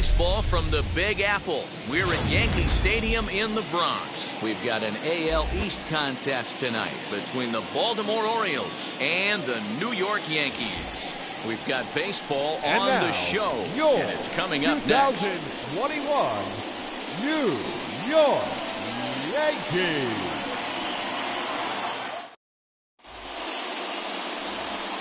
baseball from the Big Apple. We're at Yankee Stadium in the Bronx. We've got an AL East contest tonight between the Baltimore Orioles and the New York Yankees. We've got baseball on the show, and it's coming up next. 2021 New York Yankees.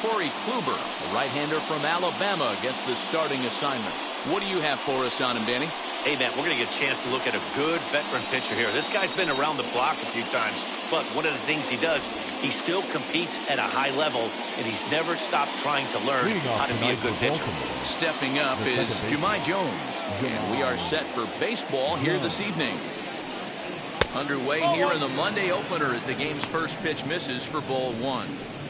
Corey Kluber, the right-hander from Alabama, gets the starting assignment. What do you have for us on him, Danny? Hey, Matt, we're going to get a chance to look at a good veteran pitcher here. This guy's been around the block a few times, but one of the things he does, he still competes at a high level, and he's never stopped trying to learn how to be a good pitcher. Stepping up is Jahmai Jones, and we are set for baseball here this evening. Underway here in the Monday opener as the game's first pitch misses for ball one.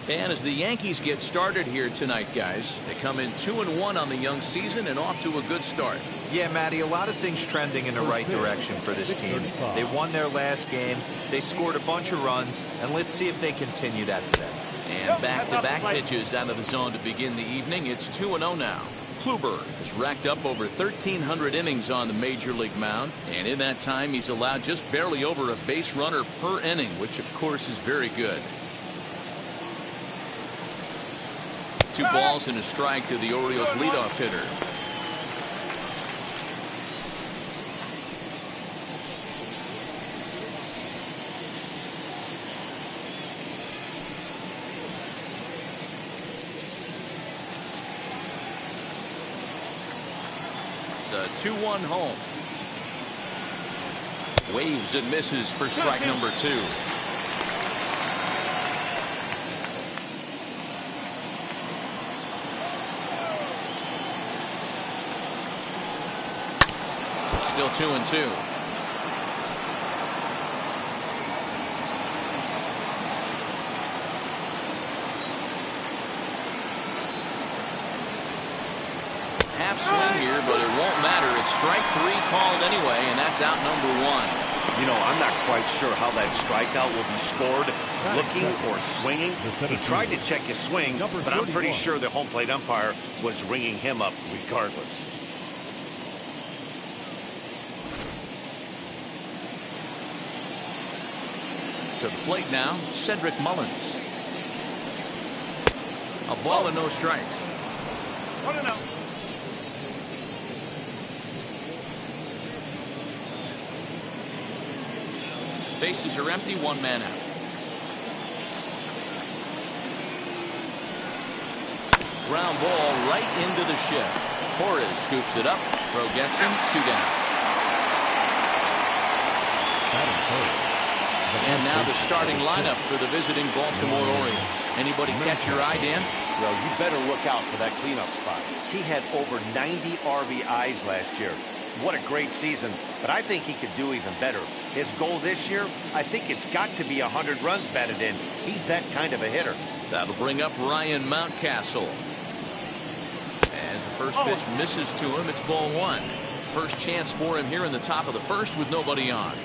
And as the Yankees get started here tonight, guys, they come in 2-1 on the young season and off to a good start. Yeah, Matty, a lot of things trending in the right direction for this team. They won their last game, they scored a bunch of runs, and let's see if they continue that today. And back-to-back pitches out of the zone to begin the evening. It's 2-0 now. Kluber has racked up over 1,300 innings on the major league mound, and in that time he's allowed just barely over a base runner per inning, which of course is very good. 2 balls and a strike to the Orioles leadoff hitter. The 2-1 home. Waves and misses for strike number 2. Still 2-2. Half swing here, but it won't matter. It's strike 3 called anyway, and that's out number 1. You know, I'm not quite sure how that strikeout will be scored, looking or swinging. He tried to check his swing, but I'm pretty sure the home plate umpire was ringing him up regardless. To the plate now, Cedric Mullins. A ball and no strikes. 1-0. Bases are empty, 1 man out. Ground ball right into the shift. Torres scoops it up. Throw gets him. 2 down. And now the starting lineup for the visiting Baltimore Orioles. Anybody catch your eye, Dan? Well, you better look out for that cleanup spot. He had over 90 RBIs last year. What a great season, but I think he could do even better. His goal this year, I think it's got to be 100 runs batted in. He's that kind of a hitter. That'll bring up Ryan Mountcastle. As the first pitch misses to him, it's ball 1. First chance for him here in the top of the first with nobody on.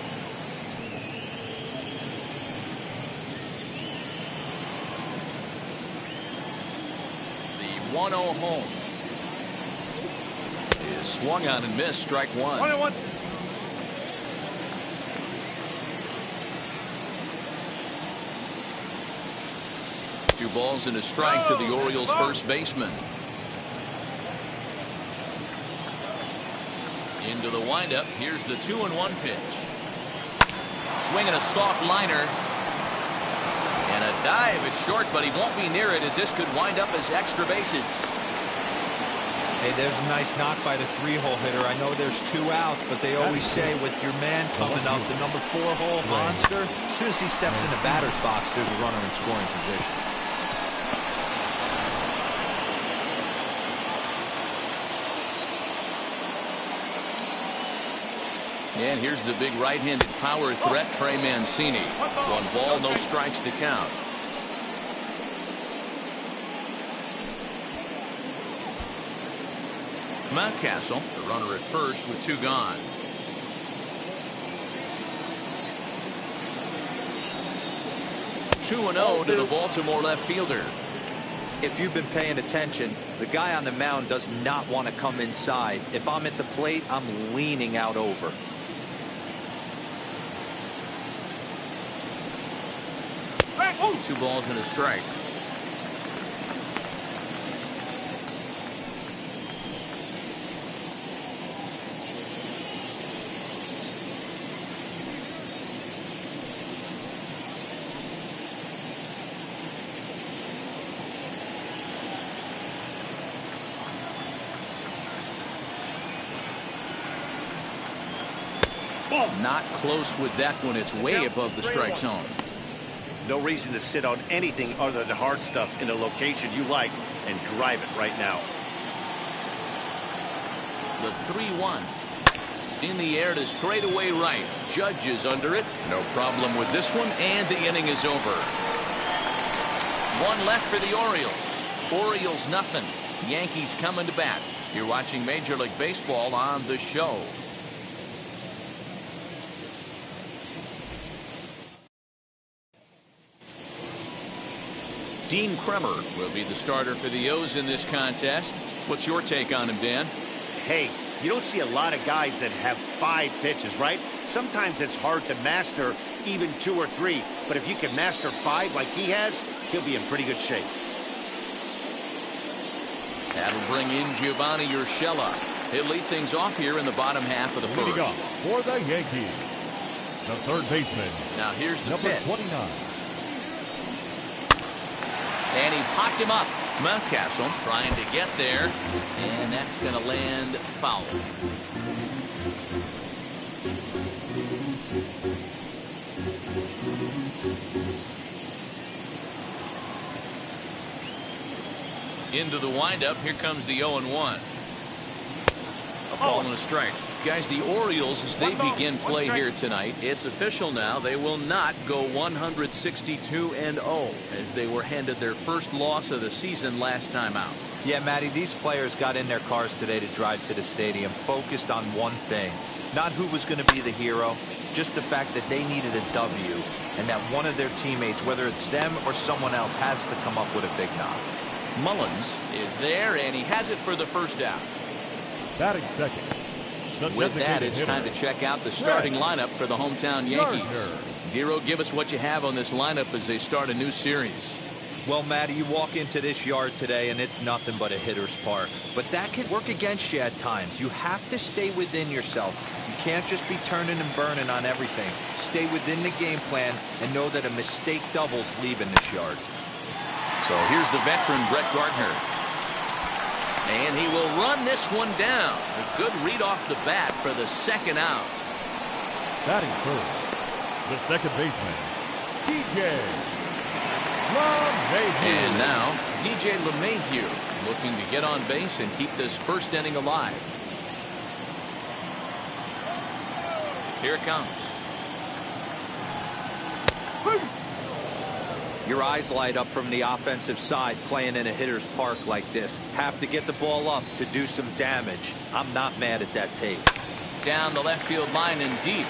The 1-0 home is swung on and missed. Strike 1. 1-1. Two balls and a strike to the Orioles first baseman. Into the windup. Here's the 2-1 pitch. Swinging a soft liner. And a dive. It's short, but he won't be near it as this could wind up as extra bases. Hey, there's a nice knock by the 3-hole hitter. I know there's 2 outs, but they always say with your man coming up, the number 4-hole monster, as soon as he steps in the batter's box, there's a runner in scoring position. And here's the big right-handed power threat, Trey Mancini. 1 ball, no strikes to count. Mountcastle, the runner at first with 2 gone. Two 2-0 to the Baltimore left fielder. If you've been paying attention, The guy on the mound does not want to come inside. If I'm at the plate, I'm leaning out over. Two balls and a strike. Not close with that one. It's way above the strike zone. No reason to sit on anything other than hard stuff in a location you like and drive it right now. The 3-1. In the air to straightaway right. Judge is under it. No problem with this one, and the inning is over. One left for the Orioles. Orioles nothing. Yankees coming to bat. You're watching Major League Baseball on The Show. Dean Kremer will be the starter for the O's in this contest. What's your take on him, Dan? Hey, you don't see a lot of guys that have 5 pitches, right? Sometimes it's hard to master even 2 or 3, but if you can master 5 like he has, he'll be in pretty good shape. That'll bring in Giovanni Urshela. He'll lead things off here in the bottom half of the first. Leading off for the Yankees, the third baseman. Now here's the number pitch. 29. And he popped him up. Mountcastle trying to get there, and that's going to land foul. Into the windup. Here comes the 0-1. A ball and a strike. Guys, the Orioles, as they begin play here tonight, it's official now. They will not go 162-0 as they were handed their first loss of the season last time out. Yeah, Matty, these players got in their cars today to drive to the stadium focused on one thing. Not who was going to be the hero, just the fact that they needed a W and that one of their teammates, whether it's them or someone else, has to come up with a big knock. Mullins is there, and he has it for the first out. Batting second. With that, it's time to check out the starting lineup for the hometown Yankees. Giro, give us what you have on this lineup as they start a new series. Well, Matty, you walk into this yard today and it's nothing but a hitter's park. But that can work against you at times. You have to stay within yourself. You can't just be turning and burning on everything. Stay within the game plan and know that a mistake doubles leaving this yard. So here's the veteran, Brett Gardner. And he will run this one down. A good read off the bat for the second out. Batting first, the second baseman, DJ LeMahieu. And now, DJ LeMahieu looking to get on base and keep this first inning alive. Here it comes. Your eyes light up from the offensive side playing in a hitter's park like this. Have to get the ball up to do some damage. I'm not mad at that tape. Down the left field line and deep.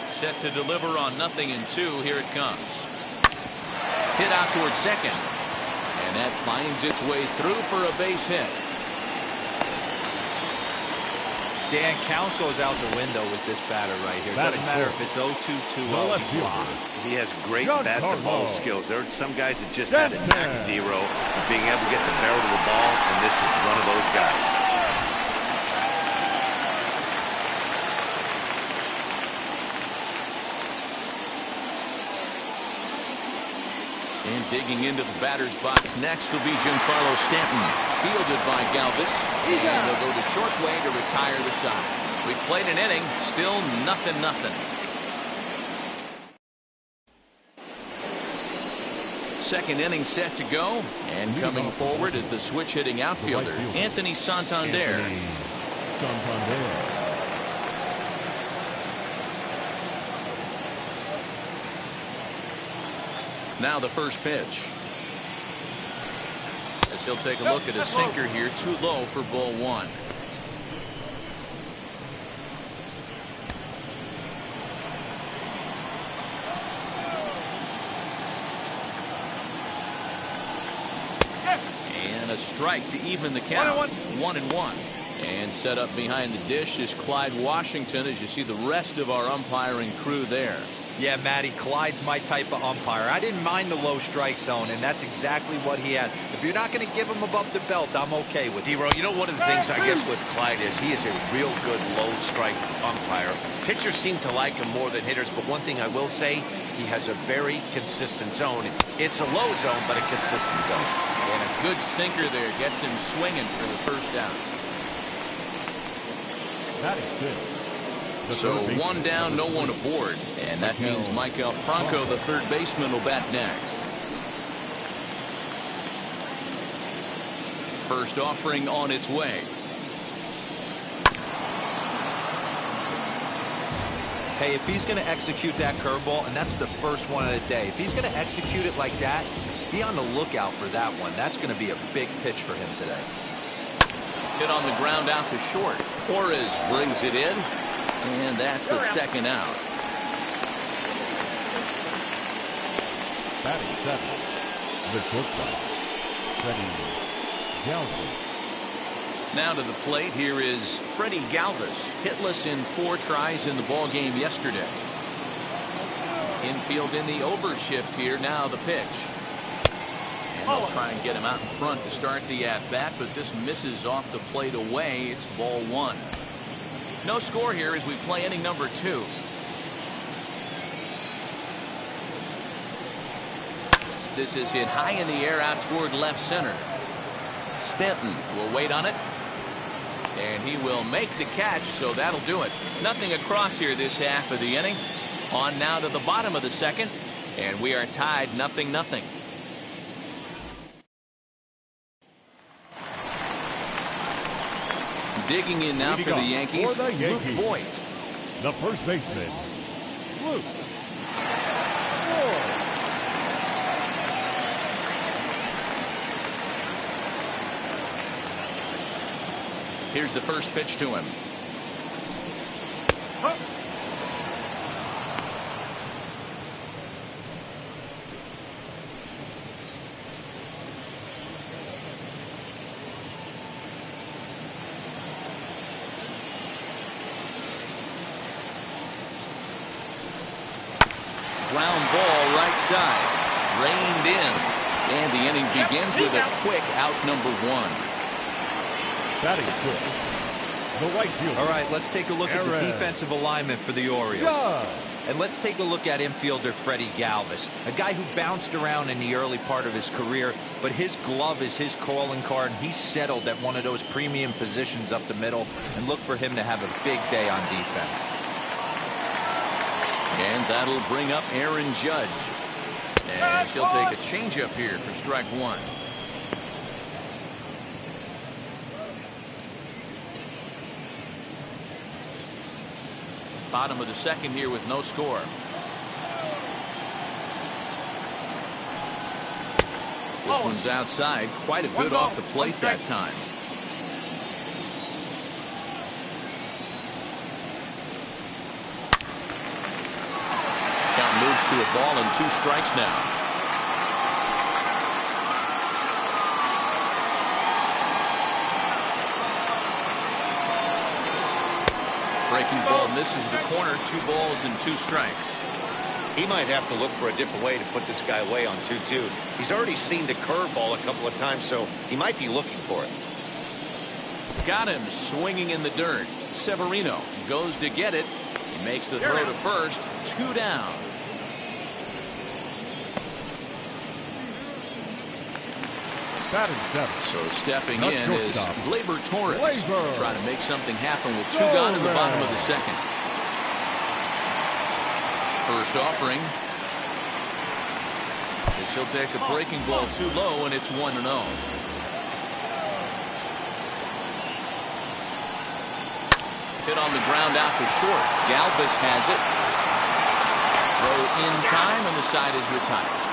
Set to deliver on 0-2. Here it comes. Hit out towards second. And that finds its way through for a base hit. Dan, count goes out the window with this batter right here. Doesn't matter if it's 0-2, 2-0. He's locked. He has great bat-to-ball skills. There are some guys that just had a knack, D-Row, of being able to get the barrel to the ball, and this is one of those guys. And digging into the batter's box next will be Giancarlo Stanton, fielded by Galvis. And they'll go the short way to retire the side. We've played an inning, still 0-0. Second inning set to go, and coming forward is the switch-hitting outfielder, Anthony Santander. Now the first pitch. As he'll take a look at his sinker here, too low for ball one. And a strike to even the count. 1-1. And set up behind the dish is Clyde Washington, as you see the rest of our umpiring crew there. Yeah, Matty, Clyde's my type of umpire. I didn't mind the low strike zone, and that's exactly what he has. If you're not going to give him above the belt, I'm okay with it. D-Row, you know, one of the things I guess with Clyde is he is a real good low strike umpire. Pitchers seem to like him more than hitters, but one thing I will say, he has a very consistent zone. It's a low zone, but a consistent zone. And a good sinker there gets him swinging for the first out. So 1 down, no one aboard, and that means Michael Franco, the third baseman, will bat next. First offering on its way. Hey, if he's going to execute that curveball, and that's the first one of the day, if he's going to execute it like that, be on the lookout for that one. That's going to be a big pitch for him today. Hit on the ground out to short. Torres brings it in, and that's the second out. Batting seven, the shortstop, Freddie Galvis. Now to the plate, here is Freddie Galvis, hitless in 4 tries in the ball game yesterday. Infield in the overshift here. Now the pitch. And they'll try and get him out in front to start the at-bat, but this misses off the plate away. It's ball 1. No score here as we play inning number 2. This is hit high in the air out toward left center. Stanton will wait on it. And he will make the catch, so that'll do it. Nothing across here this half of the inning. On now to the bottom of the second, and we are tied 0-0. Digging in now for the Yankees, Luke Voigt. The first baseman, Luke. Here's the first pitch to him. Ground ball right side. Reined in. And the inning begins with a quick out number 1. Batting fifth, the right fielder. All right, let's take a look at the defensive alignment for the Orioles. And let's take a look at infielder Freddie Galvis, a guy who bounced around in the early part of his career, but his glove is his calling card, and he's settled at one of those premium positions up the middle, and look for him to have a big day on defense. And that'll bring up Aaron Judge. And she'll take a changeup here for strike 1. Bottom of the second here with no score. This one's outside. Quite a bit off the plate that time. Count moves to a ball and 2 strikes now. Breaking ball misses the corner. 2 balls and 2 strikes. He might have to look for a different way to put this guy away on 2-2. He's already seen the curveball a couple of times, so he might be looking for it. Got him swinging in the dirt. Severino goes to get it. He makes the throw to first. 2 down. So stepping in is Gleyber Torres. Trying to make something happen with 2 gone in the bottom of the second. First offering. This he'll take a breaking ball too low, and it's 1-0. Hit on the ground out to short. Galvis has it. Throw in time, and the side is retired.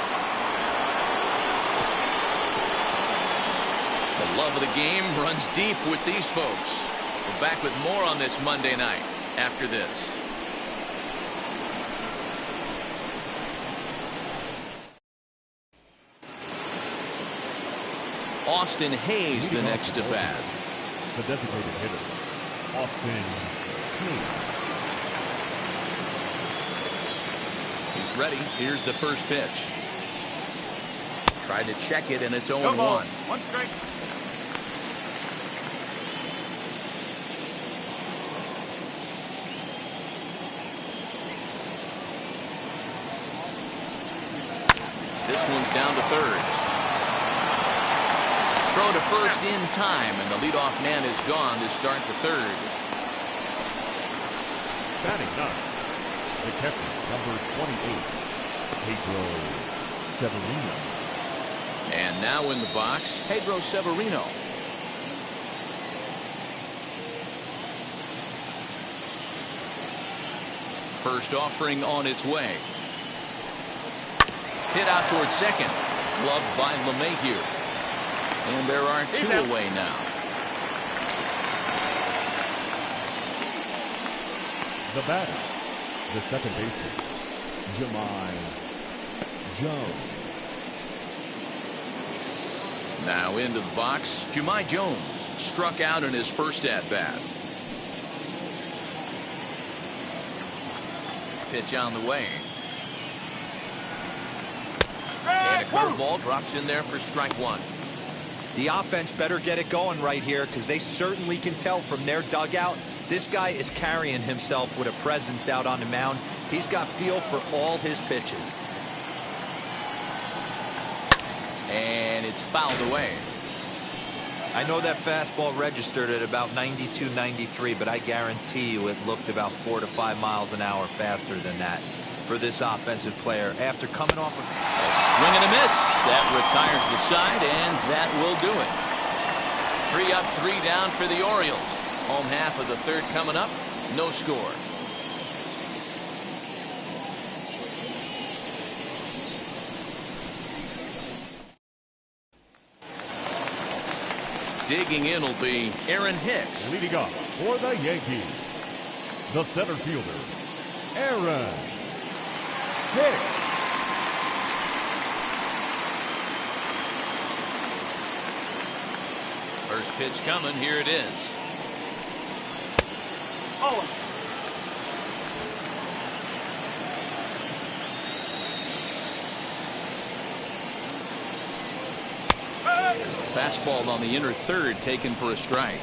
The love of the game runs deep with these folks. We're back with more on this Monday night after this. Austin Hayes the next to bat. The designated hitter, Austin Hayes. He's ready. Here's the first pitch. Tried to check it, and it's 0-1. 1 strike. This one's down to third. Throw to first in time, and the leadoff man is gone to start the third. Batting ninth, the catcher, number 28, Pedro Severino. And now in the box, Pedro Severino. First offering on its way. Hit out towards second. Gloved by LeMahieu. And there are two away now. The batter, the second baseman, Jahmai Jones. Now into the box, Jahmai Jones struck out in his first at-bat. Pitch on the way. And a curveball drops in there for strike one. The offense better get it going right here, because they certainly can tell from their dugout this guy is carrying himself with a presence out on the mound. He's got feel for all his pitches. And it's fouled away. I know that fastball registered at about 92, 93, but I guarantee you it looked about 4 to 5 miles an hour faster than that for this offensive player after coming off a swing and a miss. That retires the side, and that will do it. 3 up, 3 down for the Orioles. Home half of the third coming up. No score. Digging in will be Aaron Hicks. Leading off for the Yankees, the center fielder, Aaron Hicks. First pitch coming. Here it is. Oh. There's a fastball on the inner third taken for a strike.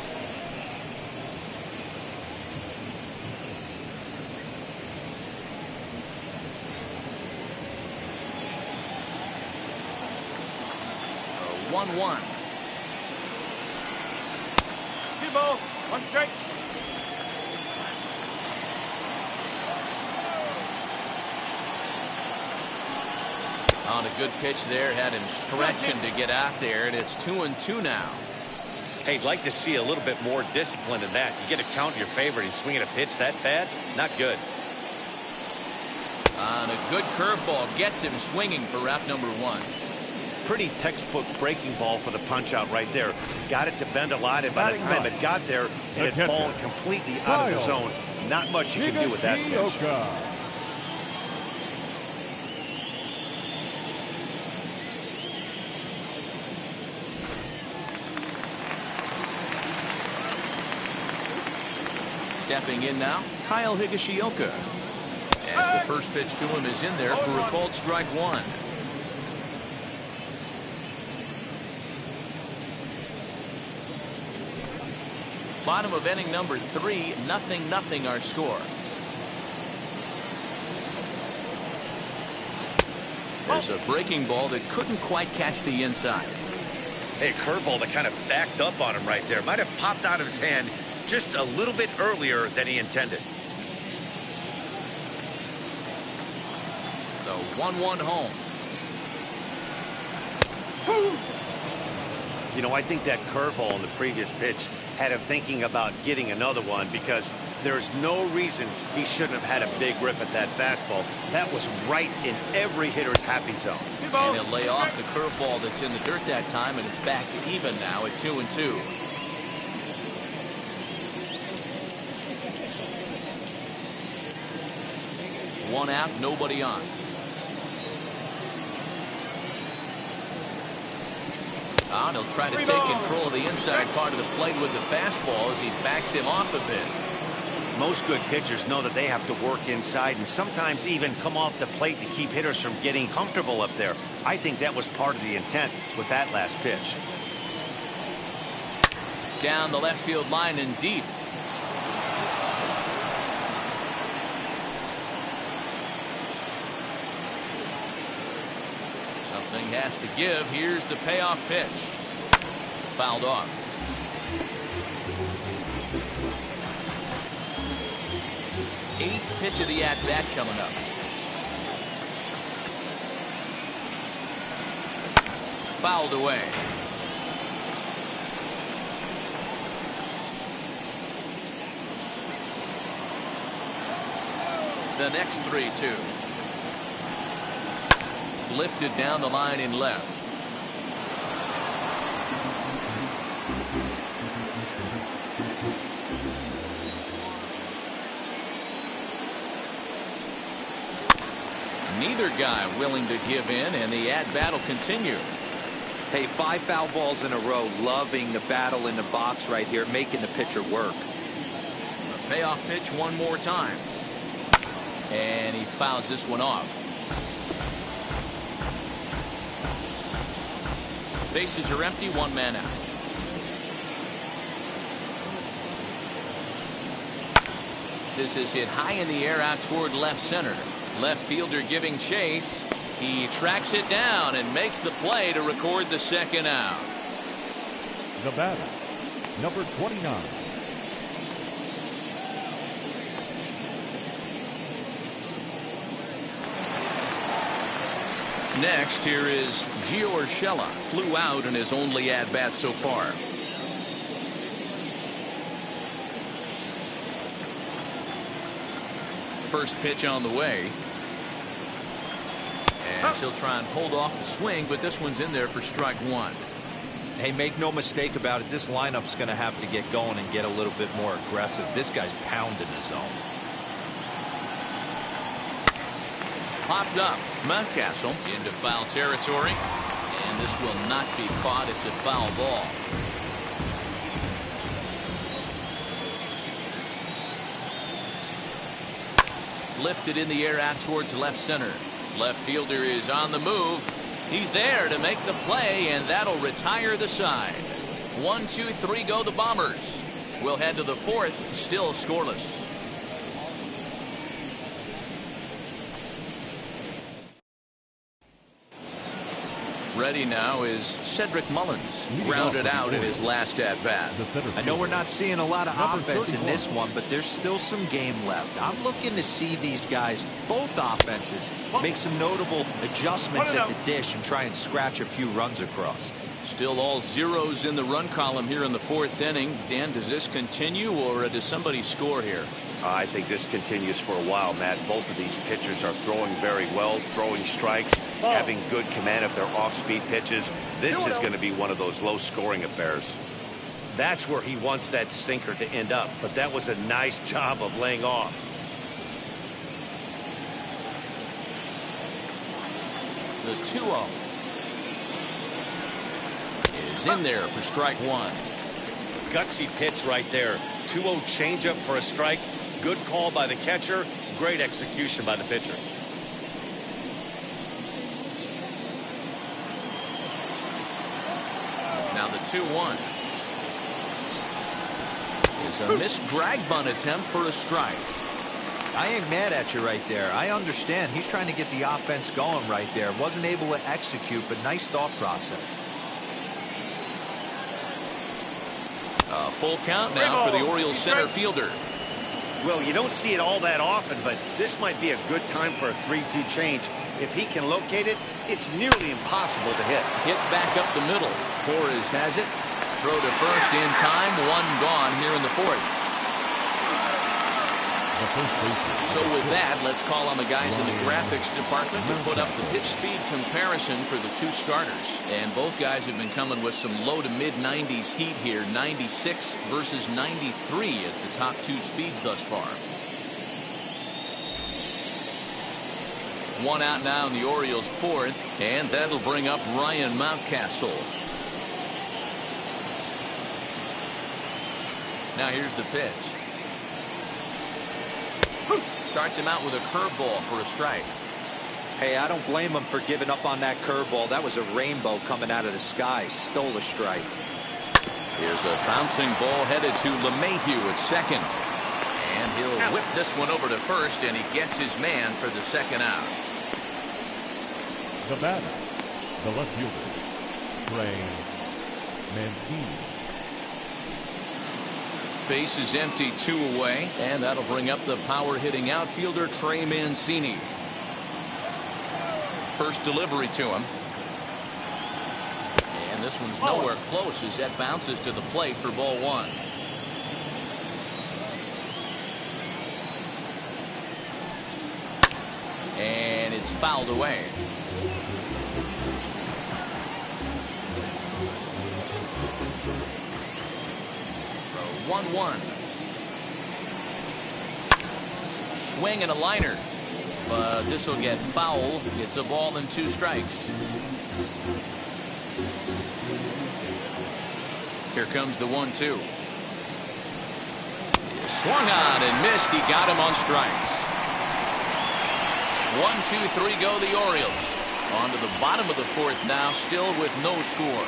A 1-1. 2 balls, 1 strike. On a good pitch there, had him stretching to get out there, and it's 2-2 now. Hey, I'd like to see a little bit more discipline in that. You get a count in your favor, and he's swinging a pitch that bad? Not good. On a good curveball, gets him swinging for route number 1. Pretty textbook breaking ball for the punch out right there. Got it to bend a lot, and by the time it got there, it had fallen completely out of the zone. Not much you can do with that pitch. Stepping in now, Kyle Higashioka. As the first pitch to him is in there for a called strike 1. Bottom of inning number 3, 0-0 our score. There's a breaking ball that couldn't quite catch the inside. Hey, curveball that kind of backed up on him right there. Might have popped out of his hand just a little bit earlier than he intended. The 1-1 home. You know, I think that curveball in the previous pitch had him thinking about getting another one, because there's no reason he shouldn't have had a big rip at that fastball. That was right in every hitter's happy zone. And he'll lay off the curveball that's in the dirt that time, and it's back to even now at 2-2. One out, nobody on. And he'll try to take control of the inside part of the plate with the fastball as he backs him off a bit. Most good pitchers know that they have to work inside and sometimes even come off the plate to keep hitters from getting comfortable up there. I think that was part of the intent with that last pitch. Down the left field line and deep. Something has to give. Here's the payoff pitch. Fouled off. Eighth pitch of the at-bat coming up. Fouled away. The next 3-2. Lifted down the line in left. Neither guy willing to give in, and the at-bat will continue. Hey, 5 foul balls in a row. Loving the battle in the box right here, making the pitcher work. A payoff pitch one more time. And he fouls this one off. Bases are empty, 1 man out. This is hit high in the air out toward left center. Left fielder giving chase. He tracks it down and makes the play to record the second out. The batter, number 29. Next, here is Gio Urshela. Flew out in his only at-bat so far. First pitch on the way. And he'll try and hold off the swing, but this one's in there for strike 1. Hey, make no mistake about it. This lineup's going to have to get going and get a little bit more aggressive. This guy's pounding the zone. Popped up. Mountcastle into foul territory. And this will not be caught. It's a foul ball. Lifted in the air out towards left center. Left fielder is on the move. He's there to make the play, and that'll retire the side. 1, 2, 3 go the Bombers. We'll head to the 4th, still scoreless. Ready now is Cedric Mullins. Grounded out in his last at-bat. I know we're not seeing a lot of offense in this one, but there's still some game left. I'm looking to see these guys, both offenses, make some notable adjustments at the dish and try and scratch a few runs across. Still all zeros in the run column here in the 4th inning. Dan, does this continue, or does somebody score here? I think this continues for a while, Matt. Both of these pitchers are throwing very well, throwing strikes, having good command of their off-speed pitches. This is going to be one of those low-scoring affairs. That's where he wants that sinker to end up, but that was a nice job of laying off. The 2-0 is in there for strike 1. Gutsy pitch right there. 2-0 changeup for a strike. Good call by the catcher. Great execution by the pitcher. Now the 2-1 is a missed drag bunt attempt for a strike. I ain't mad at you right there. I understand he's trying to get the offense going right there. Wasn't able to execute, but nice thought process. A full count now for the Orioles center fielder. Well, you don't see it all that often, but this might be a good time for a 3-2 change. If he can locate it, it's nearly impossible to hit. Hit back up the middle. Torres has it. Throw to first in time. 1 gone here in the 4th. So with that, let's call on the guys in the graphics department to put up the pitch speed comparison for the 2 starters. And both guys have been coming with some low to mid 90s heat here. 96 versus 93 as the top 2 speeds thus far. 1 out now in the Orioles 4th, and that'll bring up Ryan Mountcastle. Now here's the pitch. Starts him out with a curveball for a strike. Hey, I don't blame him for giving up on that curveball. That was a rainbow coming out of the sky. Stole a strike. Here's a bouncing ball headed to LeMahieu at second. And he'll whip this one over to first, and he gets his man for the second out. The batter, the left fielder, Trey Mancini. Base is empty, 2 away, and that'll bring up the power-hitting outfielder Trey Mancini. First delivery to him. And this one's nowhere close as that bounces to the plate for ball 1. And it's fouled away. The 1-1. Swing and a liner. But this will get foul. It's a ball and 2 strikes. Here comes the 1-2. Swung on and missed. He got him on strikes. 1-2-3 go the Orioles. On to the bottom of the 4th now, still with no score.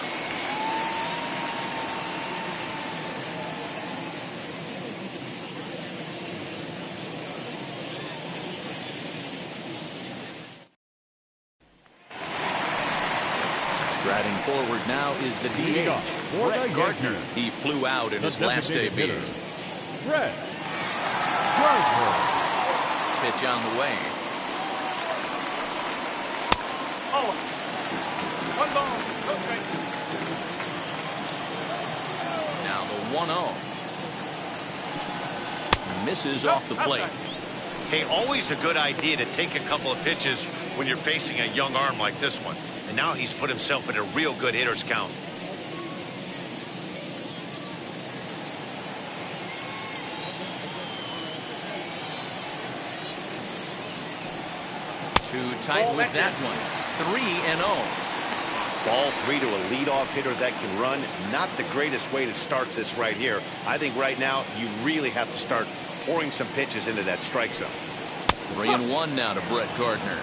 Striding forward now is the DH, Brett Gardner. He flew out in his last debut. Brett Gardner. Pitch on the way. Oh, 1 ball, no strike. Now the 1-0. Misses off the plate. Hey, always a good idea to take a couple of pitches when you're facing a young arm like this one. And now he's put himself in a real good hitter's count. Too tight with that one. 3-0. Ball 3 to a leadoff hitter that can run. Not the greatest way to start this right here. I think right now you really have to start pouring some pitches into that strike zone. 3-1 now to Brett Gardner.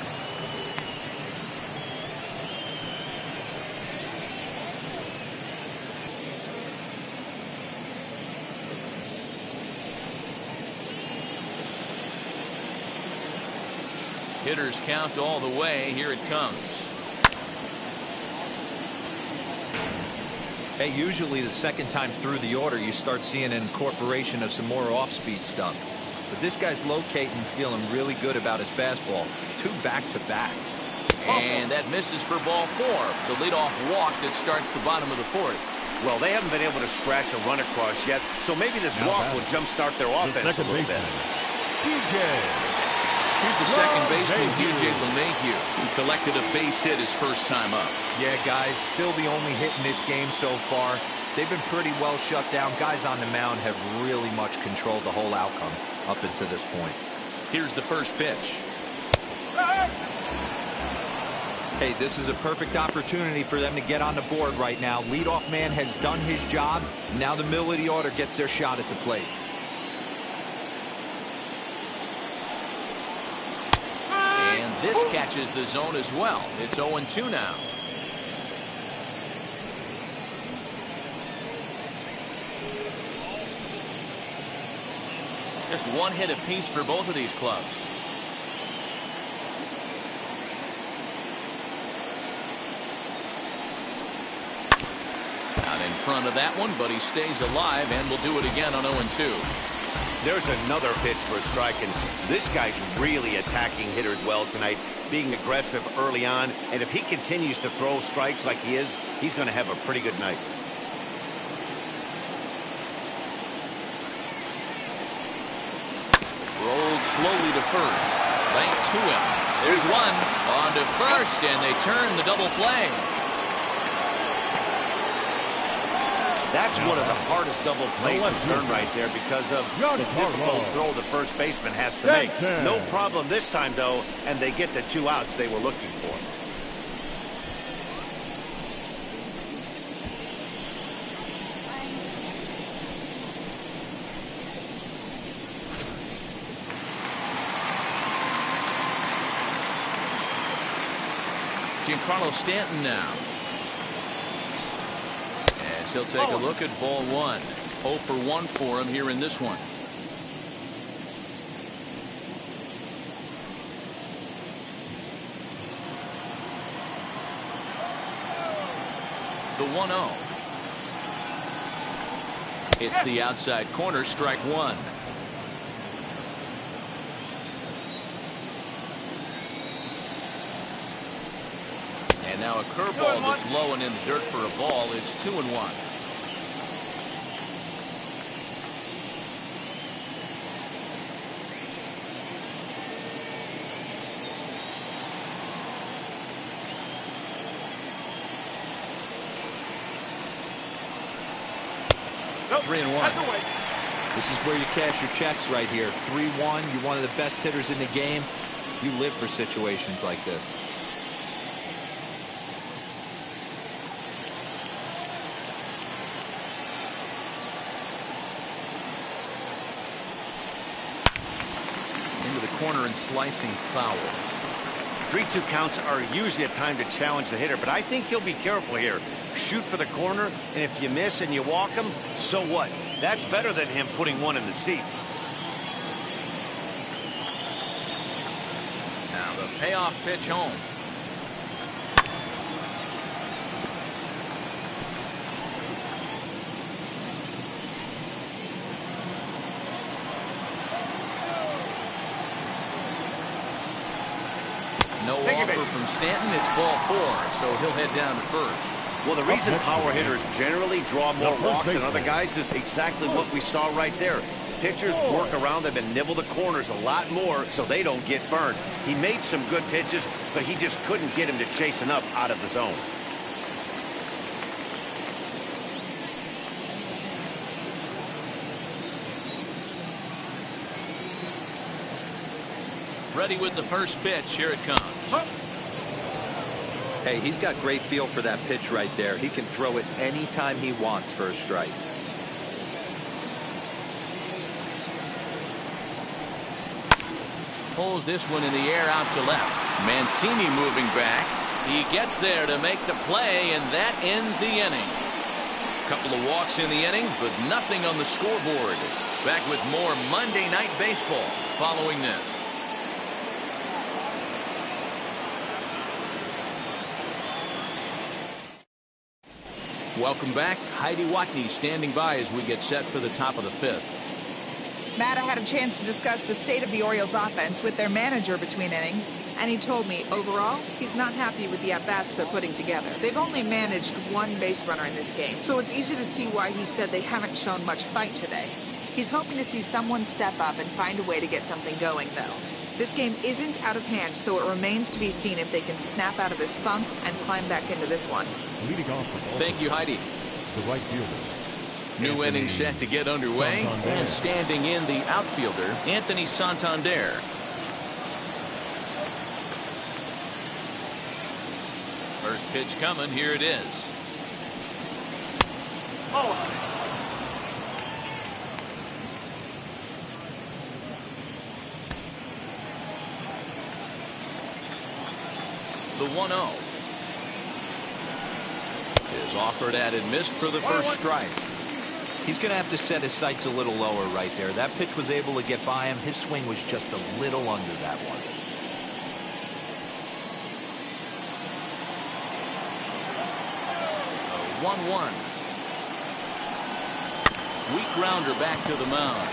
Hitters count all the way. Here it comes. Hey, usually the second time through the order, you start seeing an incorporation of some more off-speed stuff. But this guy's locating, feeling really good about his fastball. 2 back-to-back. And that misses for ball 4. It's a leadoff walk that starts the bottom of the 4th. Well, they haven't been able to scratch a run across yet, so maybe this walk will jumpstart their offense a little bit. Here's the second baseman, DJ LeMahieu, who collected a base hit his first time up. Yeah, guys, still the only hit in this game so far. They've been pretty well shut down. Guys on the mound have really much controlled the whole outcome up until this point. Here's the first pitch. Hey, this is a perfect opportunity for them to get on the board right now. Leadoff man has done his job. Now the middle of the order gets their shot at the plate. This catches the zone as well. It's 0-2 now. Just 1 hit apiece for both of these clubs. Out in front of that one, but he stays alive and will do it again on 0-2. There's another pitch for a strike, and this guy's really attacking hitters well tonight, being aggressive early on, and if he continues to throw strikes like he is, he's going to have a pretty good night. Rolled slowly to first. Bank to him. There's one. On to first, and they turn the double play. That's one of the hardest double plays to turn right there because of the difficult throw the first baseman has to make. No problem this time, though, and they get the 2 outs they were looking for. Giancarlo Stanton now. As he'll take a look at ball one. 0 for 1 for him here in this one. The 1-0. It's the outside corner, strike one. And now a curveball that's low and in the dirt for a ball. It's 2-1. Nope. 3-1. This is where you cash your checks right here. 3-1. You're one of the best hitters in the game. You live for situations like this. Into the corner and slicing foul. 3-2 counts are usually a time to challenge the hitter, but I think he'll be careful here. Shoot for the corner, and if you miss and you walk him, so what? That's better than him putting one in the seats. Now the payoff pitch home. No offer from Stanton. It's ball 4, so he'll head down to first. Well, the reason power hitters generally draw more walks than other guys is exactly what we saw right there. Pitchers work around them and nibble the corners a lot more so they don't get burned. He made some good pitches, but he just couldn't get him to chase enough out of the zone. Ready with the first pitch. Here it comes. Hey, he's got great feel for that pitch right there. He can throw it anytime he wants for a strike. Pulls this one in the air out to left. Mancini moving back. He gets there to make the play, and that ends the inning. Couple of walks in the inning, but nothing on the scoreboard. Back with more Monday Night Baseball following this. Welcome back. Heidi Watney standing by as we get set for the top of the 5th. Matt, I had a chance to discuss the state of the Orioles offense with their manager between innings, and he told me, overall, he's not happy with the at-bats they're putting together. They've only managed one base runner in this game, so it's easy to see why he said they haven't shown much fight today. He's hoping to see someone step up and find a way to get something going, though. This game isn't out of hand, so it remains to be seen if they can snap out of this funk and climb back into this one. Leading off the ball. Thank you, Heidi. The right fielder. New inning set to get underway, and standing in the outfielder, Anthony Santander. First pitch coming. Here it is. The 1-0 is offered at and missed for the first strike. He's going to have to set his sights a little lower right there. That pitch was able to get by him. His swing was just a little under that one. 1-1. Weak grounder back to the mound.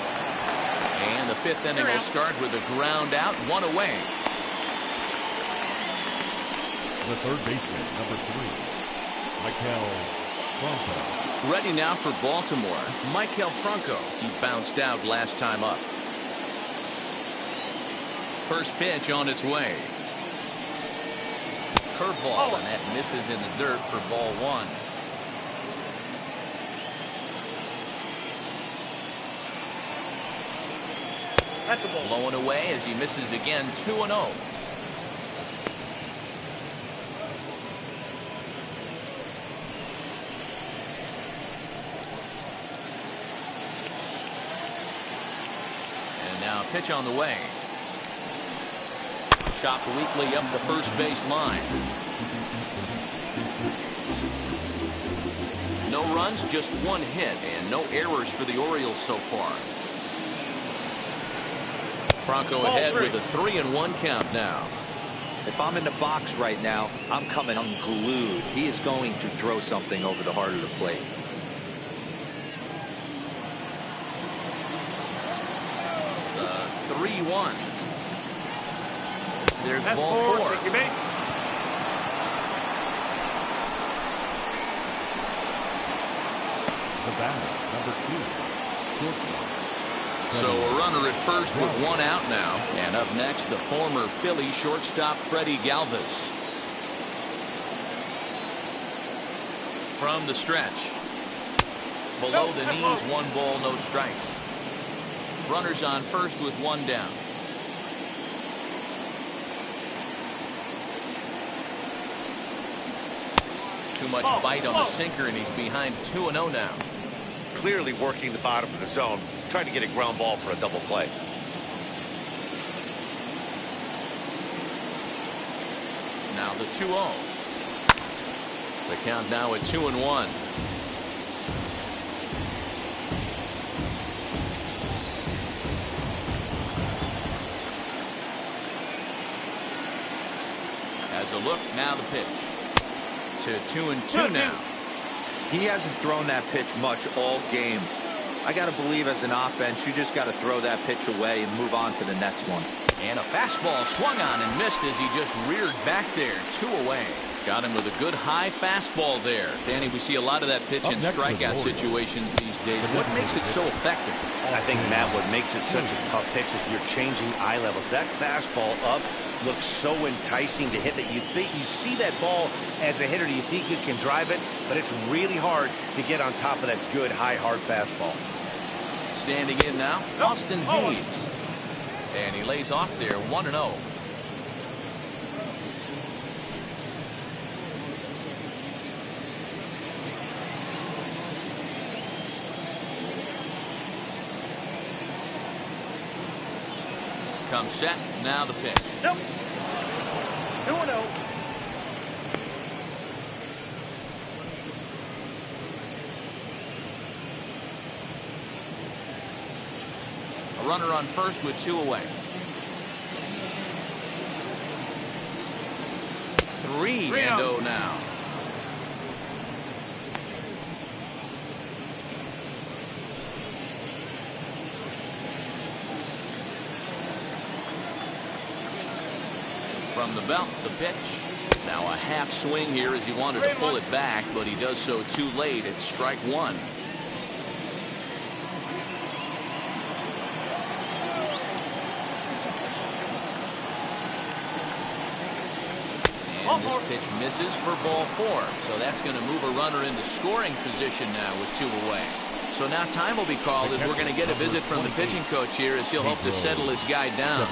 And the 5th inning will start with a ground out, 1 away. The third baseman, number 3, Michael Franco. Ready now for Baltimore, Michael Franco. He bounced out last time up. First pitch on its way. Curveball, and that misses in the dirt for ball 1. Blowing away as he misses again, 2-0. Now pitch on the way. Chopped weakly up the first base line. No runs, just one hit, and no errors for the Orioles so far. Franco ahead with a 3-1 count now. If I'm in the box right now, I'm coming unglued. He is going to throw something over the heart of the plate. The 3-1. There's That's ball 4. Take your bait. The batter, number 2, shortstop. So a runner at first with 1 out now. And up next, the former Philly shortstop Freddie Galvis. From the stretch. Below the knees, 1 ball, no strikes. Runners on first with 1 down. Too much bite on the sinker, and he's behind 2-0 now. Clearly working the bottom of the zone, trying to get a ground ball for a double play. Now the 2-0. The count now at 2-1. Has a look, now the pitch. To 2-2 now. He hasn't thrown that pitch much all game. I got to believe as an offense, you just got to throw that pitch away and move on to the next one. And a fastball swung on and missed as he just reared back there. 2 away. Got him with a good high fastball there. Danny, we see a lot of that pitch in strikeout situations these days. What makes it so effective? I think, Matt, what makes it such a tough pitch is you're changing eye levels. That fastball up looks so enticing to hit that you think you see that ball as a hitter, you think you can drive it, but it's really hard to get on top of that good high hard fastball. Standing in now, Austin Hayes. And he lays off there, 1-0. Come set, now the pitch. Nope. 2-0. A runner on first with 2 away. 3-0 now. From the belt, the pitch. Now a half swing here as he wanted to pull it back, but he does so too late. It's strike 1. And this pitch misses for ball 4. So that's going to move a runner into scoring position now with 2 away. So now time will be called as we're going to get a visit from the pitching coach here as he'll hope to settle his guy down.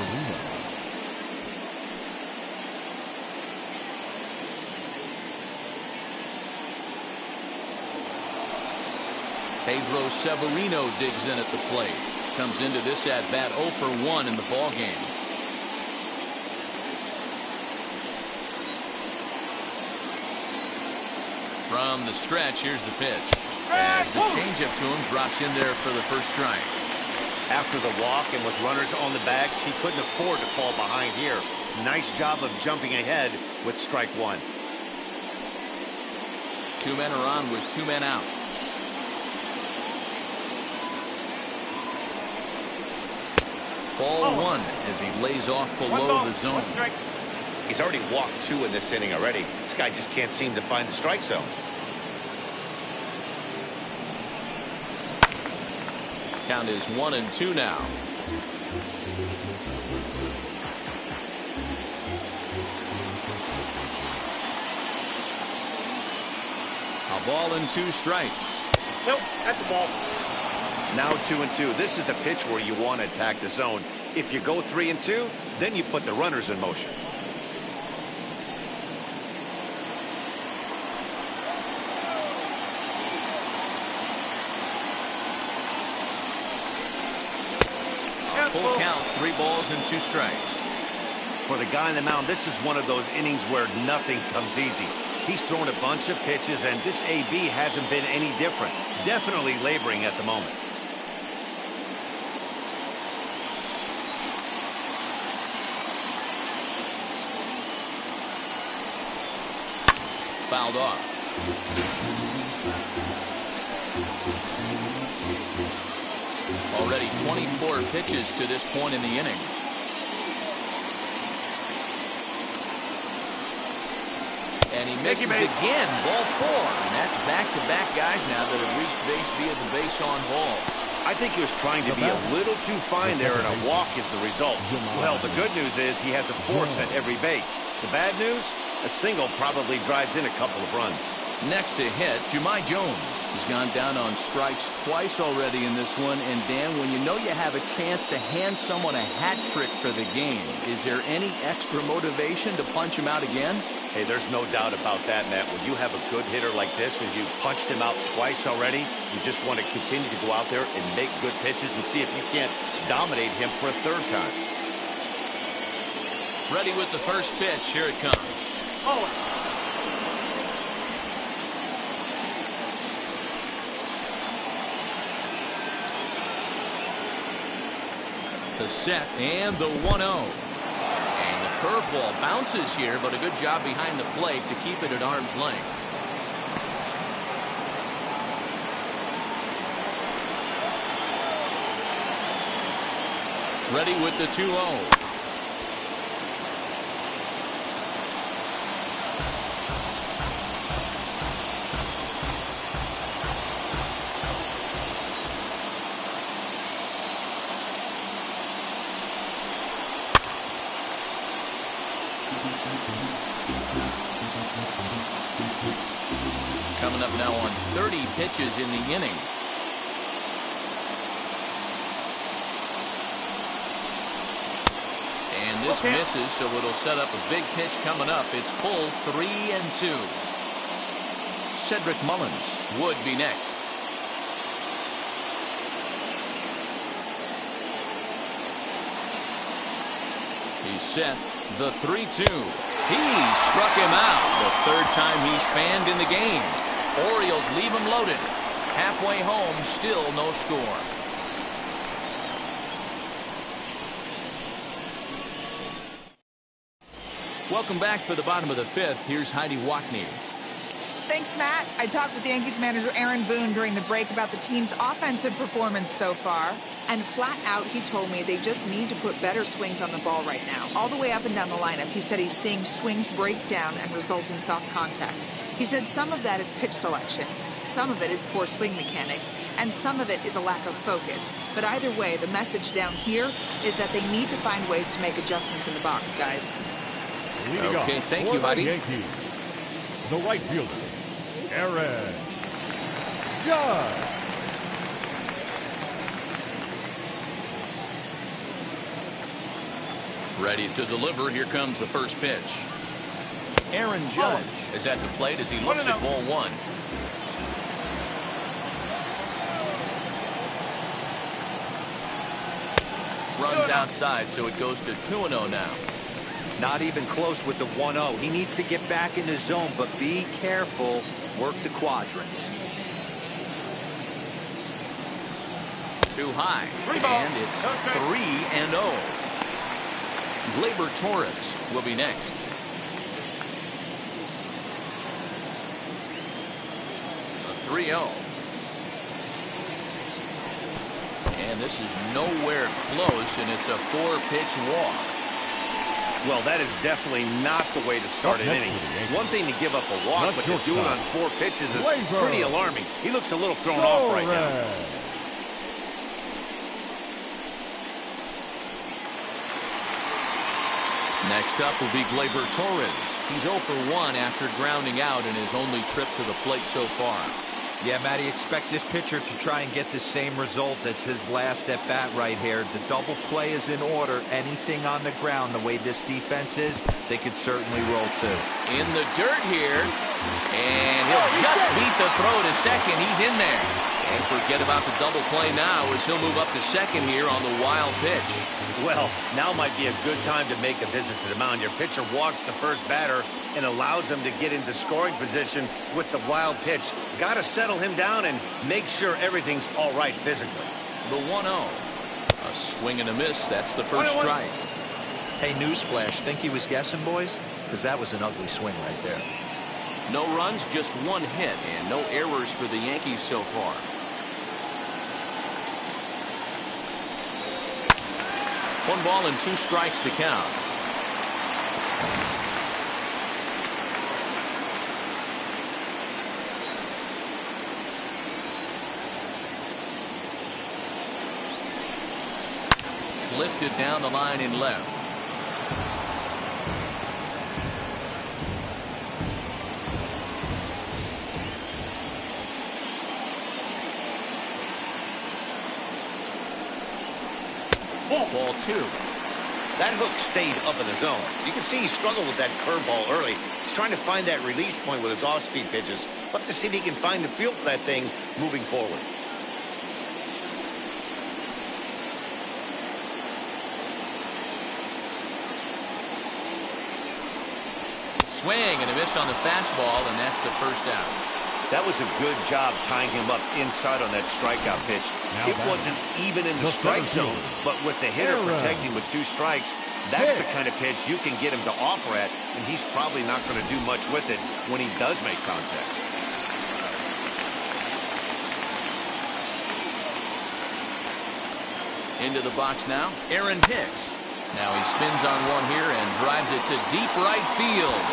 Pedro Severino digs in at the plate. Comes into this at bat 0 for 1 in the ball game. From the stretch, here's the pitch. As the changeup to him drops in there for the first strike. After the walk and with runners on the bags, he couldn't afford to fall behind here. Nice job of jumping ahead with strike 1. 2 men are on with 2 men out. Ball 1 as he lays off below the zone. He's already walked 2 in this inning already. This guy just can't seem to find the strike zone. Count is 1-2 now. A ball and 2 strikes. Nope, that's the ball. Now 2-2. This is the pitch where you want to attack the zone. If you go 3-2, then you put the runners in motion. Full count, 3 balls and 2 strikes. for the guy on the mound, this is one of those innings where nothing comes easy. He's thrown a bunch of pitches, and this AB hasn't been any different. Definitely laboring at the moment. Fouled off. Already 24 pitches to this point in the inning. And he misses again. Ball 4. And that's back-to-back guys now that have reached base via the base on ball. I think he was trying to be a little too fine there, and a walk is the result. Well, the good news is he has a force at every base. The bad news? A single probably drives in a couple of runs. Next to hit, Jahmai Jones. He's gone down on strikes twice already in this one. And Dan, when you know you have a chance to hand someone a hat trick for the game, is there any extra motivation to punch him out again? Hey, there's no doubt about that, Matt. When you have a good hitter like this and you punched him out twice already, you just want to continue to go out there and make good pitches and see if you can't dominate him for a third time. Ready with the first pitch. Here it comes. Oh. The set and the 1-0. And the curveball bounces here, but a good job behind the plate to keep it at arm's length. Ready with the 2-0. Coming up now on 30 pitches in the inning. And this misses, so it'll set up a big pitch coming up. It's full 3-2. Cedric Mullins would be next. He's set. The 3-2. He struck him out. The third time he's fanned in the game. Orioles leave him loaded. Halfway home, still no score. Welcome back for the bottom of the fifth. Here's Heidi Wackney. Thanks, Matt. I talked with Yankees manager Aaron Boone during the break about the team's offensive performance so far. And flat out, he told me they just need to put better swings on the ball right now. All the way up and down the lineup, he said he's seeing swings break down and result in soft contact. He said some of that is pitch selection, some of it is poor swing mechanics, and some of it is a lack of focus. But either way, the message down here is that they need to find ways to make adjustments in the box, guys. Okay, thank you, Heidi. Yankees, the right fielder, Aaron Judge. Ready to deliver. Here comes the first pitch. Aaron Judge is at the plate as he looks at ball 1. Runs outside, so it goes to 2-0 now. Not even close with the 1-0. He needs to get back in the zone, but be careful. Work the quadrants. Too high. And it's 3-0. Gleyber Torres will be next. A 3-0. And this is nowhere close, and it's a 4-pitch walk. Well, that is definitely not the way to start an inning. One thing to give up a walk, but to do it on 4 pitches is pretty alarming. He looks a little thrown off right now. Next up will be Gleyber Torres. He's 0 for 1 after grounding out in his only trip to the plate so far. Yeah, Matty, expect this pitcher to try and get the same result as his last at bat right here. The double play is in order. Anything on the ground, the way this defense is, they could certainly roll too. In the dirt here, and he'll just beat the throw to second. He's in there. And forget about the double play now as he'll move up to second here on the wild pitch. Well, now might be a good time to make a visit to the mound. Your pitcher walks the first batter and allows him to get into scoring position with the wild pitch. Got to settle him down and make sure everything's all right physically. The 1-0. A swing and a miss. That's the first strike. Hey, newsflash, think he was guessing, boys? Because that was an ugly swing right there. No runs, just one hit, and no errors for the Yankees so far. One ball and 2 strikes to count. Lifted down the line in left. Ball 2. That hook stayed up in the zone. You can see he struggled with that curveball early. He's trying to find that release point with his off-speed pitches. Love to see if he can find the feel for that thing moving forward. Swing and a miss on the fastball, and that's the first out. That was a good job tying him up inside on that strikeout pitch. It wasn't even in the strike zone, but with the hitter protecting with 2 strikes, that's the kind of pitch you can get him to offer at, and he's probably not going to do much with it when he does make contact. Into the box now, Aaron Hicks. Now he spins on one here and drives it to deep right field.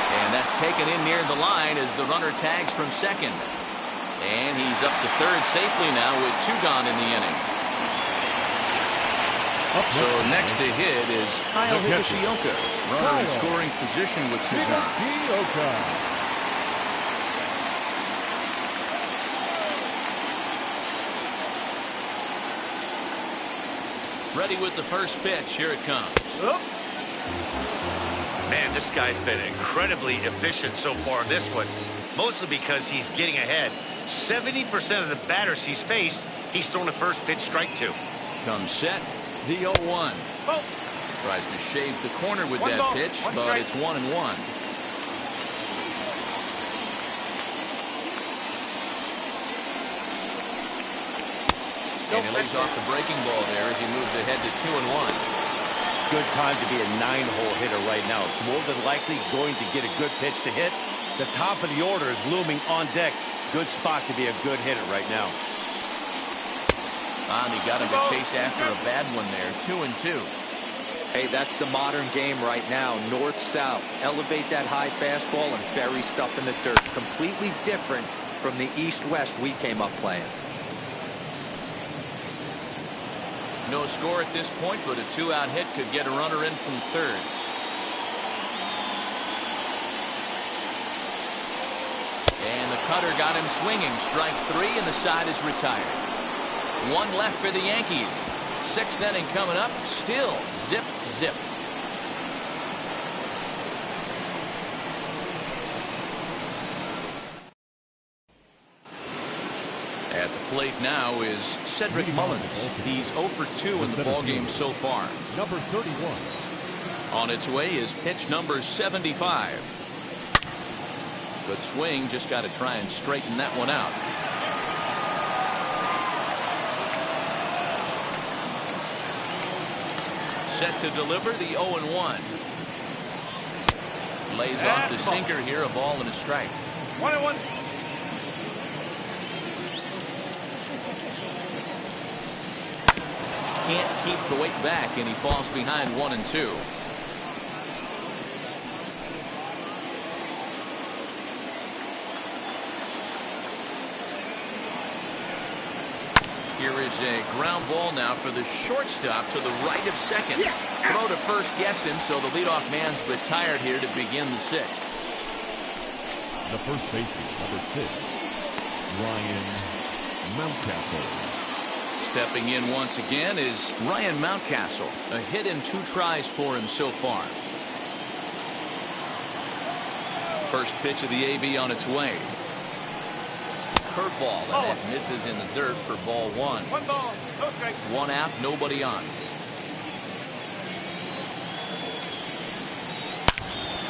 And that's taken in near the line as the runner tags from second. And he's up to third safely now with 2 gone in the inning. So next to hit is Kyle Higashioka. Runner in scoring position with 2 gone. Ready with the first pitch. Here it comes. Man, this guy's been incredibly efficient so far in this one, mostly because he's getting ahead. 70% of the batters he's faced, he's thrown a first pitch strike to. Comes set, the 0-1. Tries to shave the corner with that pitch, but it's 1-1. And he lays off the breaking ball there as he moves ahead to 2-1. Good time to be a 9-hole hitter right now. More than likely going to get a good pitch to hit. The top of the order is looming on deck. Good spot to be a good hitter right now. He got him to chase after a bad one there. 2-2. Hey, that's the modern game right now. North-south. Elevate that high fastball and bury stuff in the dirt. Completely different from the east-west we came up playing. No score at this point, but a 2-out hit could get a runner in from third. And the cutter got him swinging. Strike 3, and the side is retired. 1 left for the Yankees. 6th inning coming up. Still zip, zip. At the plate now is Cedric Mullins. He's 0 for 2 in the ballgame so far. Number 31. On its way is pitch number 75. Good swing, just got to try and straighten that one out. Set to deliver the 0-1. Lays off the sinker here, a ball and a strike. 1-1. Can't keep the weight back, and he falls behind 1-2. Here is a ground ball now for the shortstop to the right of second. Throw to first gets him, so the leadoff man's retired here to begin the 6th. The first baseman, number 6, Ryan Mountcastle. Stepping in once again is Ryan Mountcastle. A hit in 2 tries for him so far. First pitch of the AB on its way. curveball, and that misses in the dirt for ball one. 1 ball, no strike. One out, nobody on.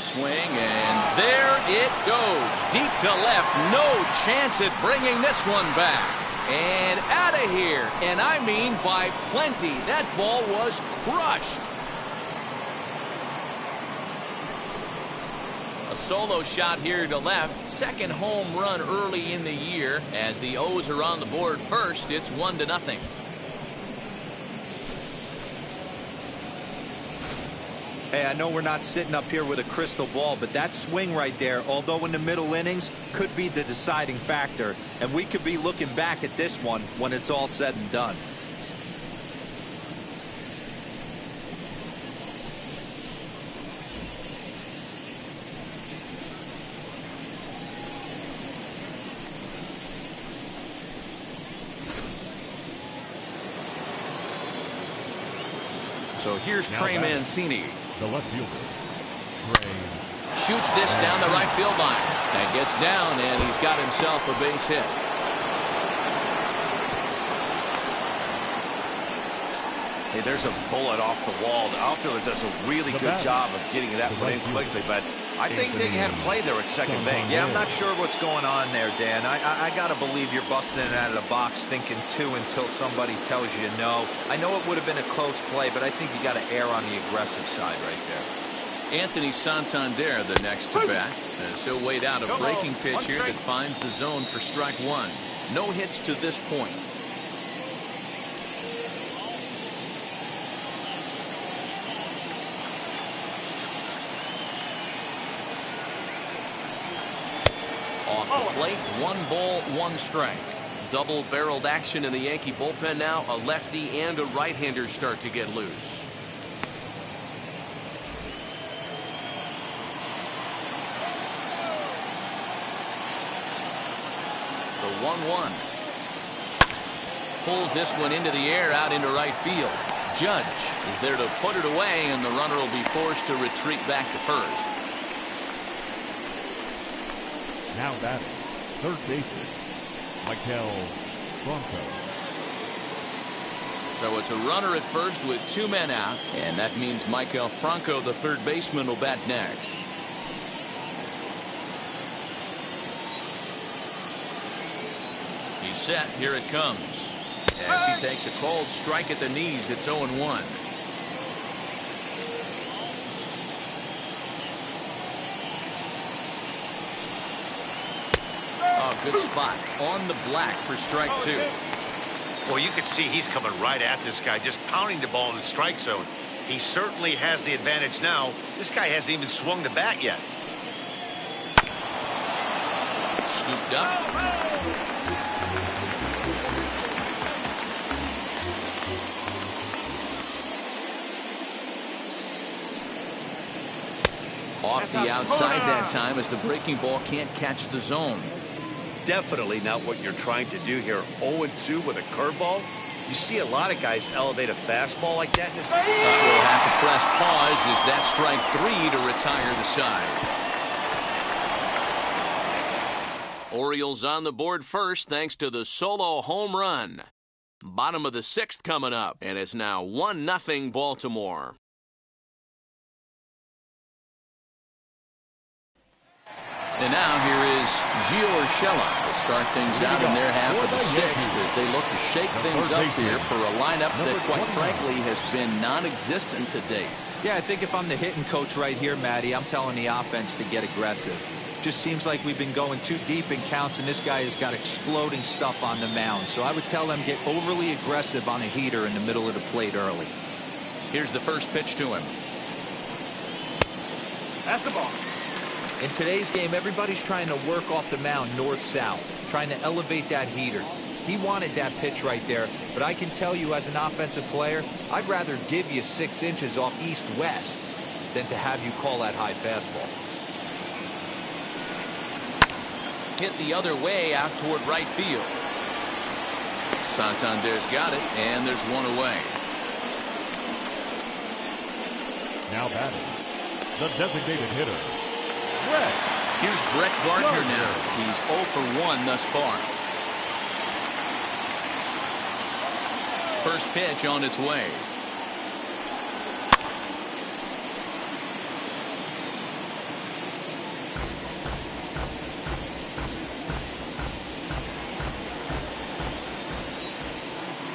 Swing, and there it goes. Deep to left. No chance at bringing this one back. And out of here. And I mean by plenty. That ball was crushed. A solo shot here to left. Second home run early in the year. As the O's are on the board first, it's 1-0. Hey, I know we're not sitting up here with a crystal ball, but that swing right there, although in the middle innings, could be the deciding factor. And we could be looking back at this one when it's all said and done. So here's Now Trey back. Mancini. The left fielder, Trey. Shoots this down the right field line. That gets down, and he's got himself a base hit. Hey, there's a bullet off the wall. The outfielder does a really good job of getting that one in quickly, but I think they had a play there at second base. Yeah, I'm not sure what's going on there, Dan. I got to believe you're busting in and out of the box thinking two until somebody tells you no. I know it would have been a close play, but I think you got to err on the aggressive side right there. Anthony Santander, the next to bat, as he'll wait out a breaking pitch here that finds the zone for strike one. No hits to this point. Off the plate, 1 ball, 1 strike. Double-barreled action in the Yankee bullpen now. A lefty and a right-hander start to get loose. The 1-1. Pulls this one into the air out into right field. Judge is there to put it away, and the runner will be forced to retreat back to first. Now batting, third baseman, Michael Franco. So it's a runner at first with 2 men out, and that means Michael Franco, the third baseman, will bat next. He's set. Here it comes. As he takes a cold strike at the knees, it's 0-1. Oh, good spot on the black for strike 2. Well, you can see he's coming right at this guy, just pounding the ball in the strike zone. He certainly has the advantage now. This guy hasn't even swung the bat yet. Scooped up. Off the outside that time as the breaking ball can't catch the zone. Definitely not what you're trying to do here. 0-2 with a curveball. You see a lot of guys elevate a fastball like that in this. We'll have to press pause as that strike 3 to retire the side. Orioles on the board first thanks to the solo home run. Bottom of the 6th coming up, and it's now 1-0 Baltimore. And now here is Gio Urshela to start things out in their half of the 6th as they look to shake things up here for a lineup that, quite frankly, has been non-existent to date. Yeah, I think if I'm the hitting coach right here, Matty, I'm telling the offense to get aggressive. Just seems like we've been going too deep in counts, and this guy has got exploding stuff on the mound. So I would tell them get overly aggressive on a heater in the middle of the plate early. Here's the first pitch to him. That's the ball. In today's game, everybody's trying to work off the mound north-south, trying to elevate that heater. He wanted that pitch right there, but I can tell you as an offensive player, I'd rather give you 6 inches off east-west than to have you call that high fastball. Hit the other way out toward right field. Santander's got it, and there's one away. Now batting, the designated hitter, Here's Brett Gardner now. He's 0 for 1 thus far. first pitch on its way.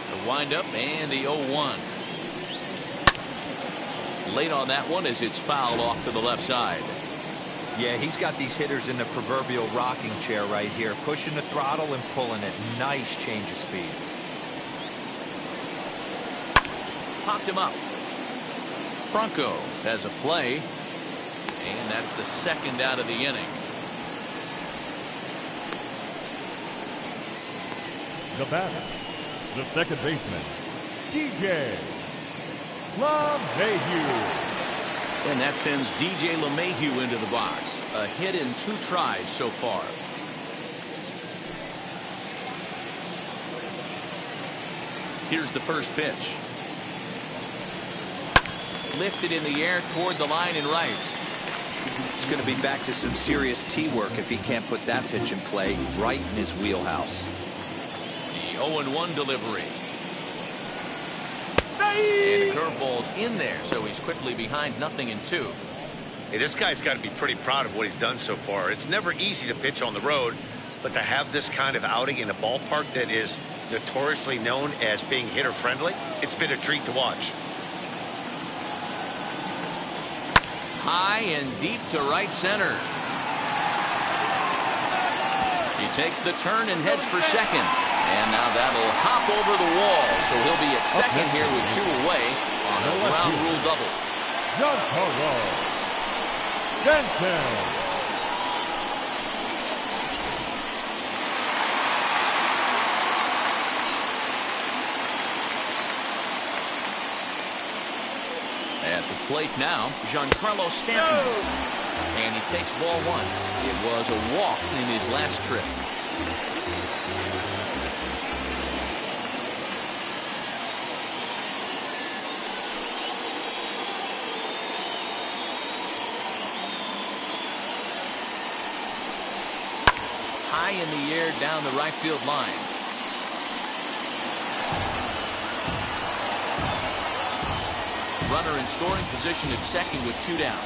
The windup and the 0-1. Late on that one as it's fouled off to the left side. Yeah, he's got these hitters in the proverbial rocking chair right here, pushing the throttle and pulling it. Nice change of speeds. Popped him up. Franco has a play, and that's the second out of the inning. The batter, the second baseman, DJ LeMahieu. And that sends DJ LeMahieu into the box. A hit in 2 tries so far. Here's the first pitch. Lifted in the air toward the line and right. It's going to be back to some serious tee work if he can't put that pitch in play right in his wheelhouse. The 0-1 delivery. And curveball's in there, so he's quickly behind 0-2. Hey, this guy's got to be pretty proud of what he's done so far. It's never easy to pitch on the road, but to have this kind of outing in a ballpark that is notoriously known as being hitter-friendly, it's been a treat to watch. High and deep to right center. He takes the turn and heads for second. And now that'll hop over the wall, so he'll be at second here with 2 away on a ground rule double. Giancarlo Stanton. At the plate now, Giancarlo Stanton. And he takes ball 1. It was a walk in his last trip. High in the air down the right field line. Runner in scoring position at second with 2 down.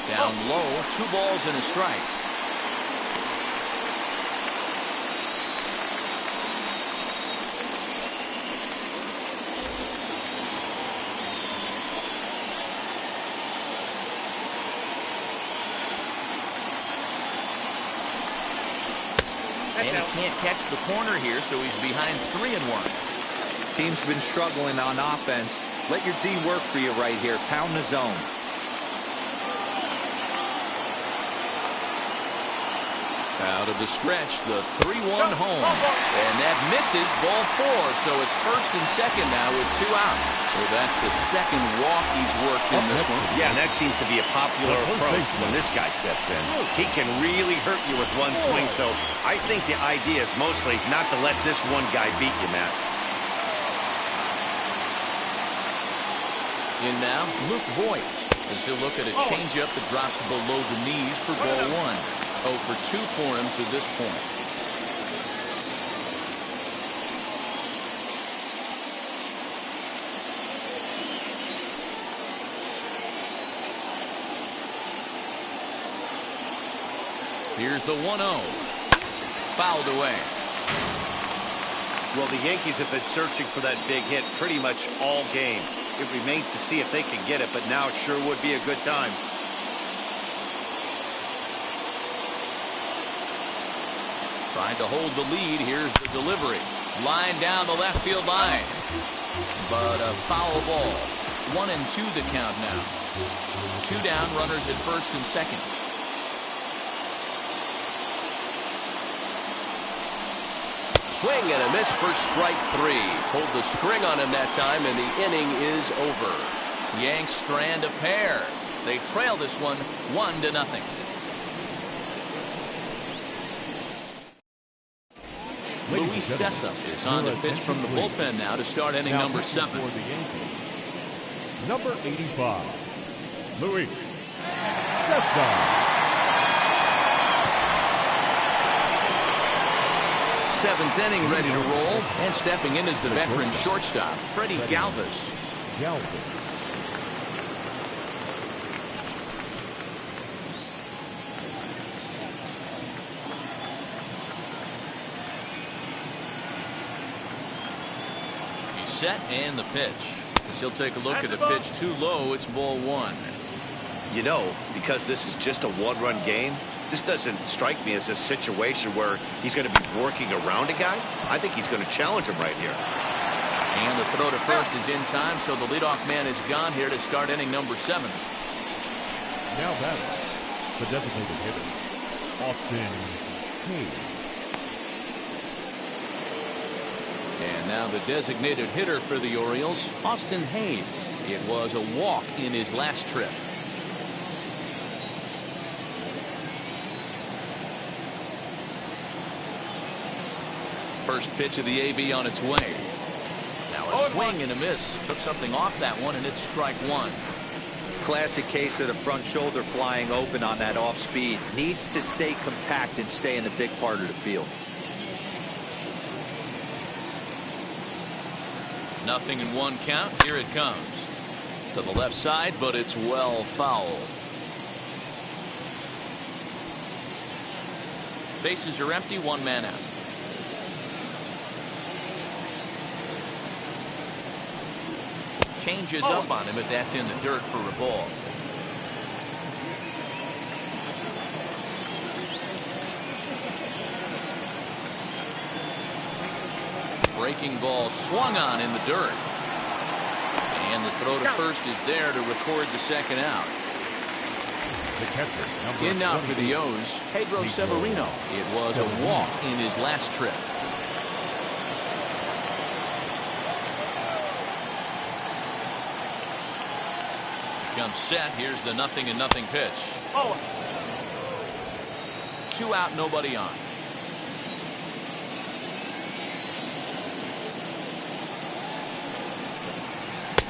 Down low, 2 balls and a strike. And he can't catch the corner here, so he's behind 3-1. Team's been struggling on offense. Let your D work for you right here. Pound the zone. Out of the stretch, the 3-1 home. And that misses ball 4, so it's first and second now with 2 out. So that's the second walk he's worked in this one. Yeah, and that seems to be a popular approach when this guy steps in. He can really hurt you with one swing, so I think the idea is mostly not to let this one guy beat you, Matt. In now, Luke Voigt, as he'll look at a changeup that drops below the knees for ball 1. 0 for 2 for him to this point. Here's the 1-0. Fouled away. Well, the Yankees have been searching for that big hit pretty much all game. It remains to see if they can get it, but now it sure would be a good time. Trying to hold the lead. Here's the delivery. Line down the left field line. But a foul ball. 1-2 the count now. 2 down, runners at first and second. Swing and a miss for strike 3. Pulled the string on him that time, and the inning is over. Yanks strand a pair. They trail this one 1-0. Luis Cessa is on the pitch from the bullpen now to start inning number 7. For the Yankees, number 85, Luis Cessa. seventh inning ready to roll. And stepping in is the veteran shortstop, Freddie Galvis. He's set and the pitch. As he'll take a look at the pitch too low. It's ball one. You know, because this is just a one-run game, this doesn't strike me as a situation where he's going to be working around a guy. I think he's going to challenge him right here. And the throw to first is in time, so the leadoff man is gone here to start inning number 7. Now batting, the designated hitter, Austin Hayes. And now the designated hitter for the Orioles, Austin Hayes. It was a walk in his last trip. First pitch of the AB on its way. Now a swing and a miss. Took something off that one, and it's strike one. Classic case of the front shoulder flying open on that off speed. Needs to stay compact and stay in the big part of the field. Nothing in one count. Here it comes. To the left side, but it's well fouled. Bases are empty, one man out. Changes up on him, but that's in the dirt for a ball. Breaking ball swung on in the dirt. And the throw to first is there to record the second out. The catcher, In now for the O's, Pedro Severino. It was a walk in his last trip. Comes set. Here's the 0-0 pitch. 2 out, nobody on.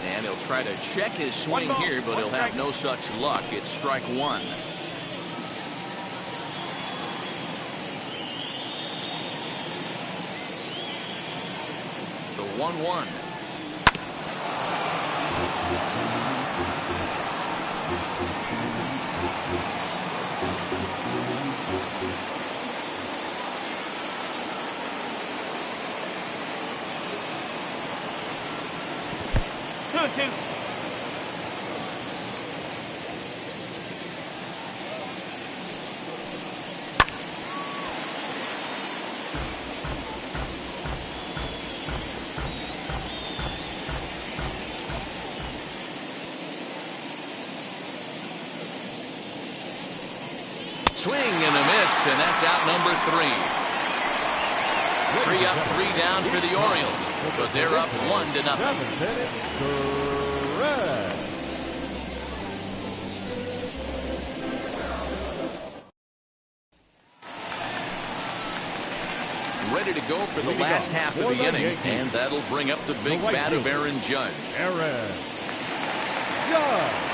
And he'll try to check his swing here, but he'll have no such luck. It's strike one. The 1-1. Swing and a miss, and that's out number 3. 3 up, 3 down for the Orioles, but they're up 1-0. Ready to go for the last half of the inning, and that'll bring up the big bat of Aaron Judge. Aaron Judge.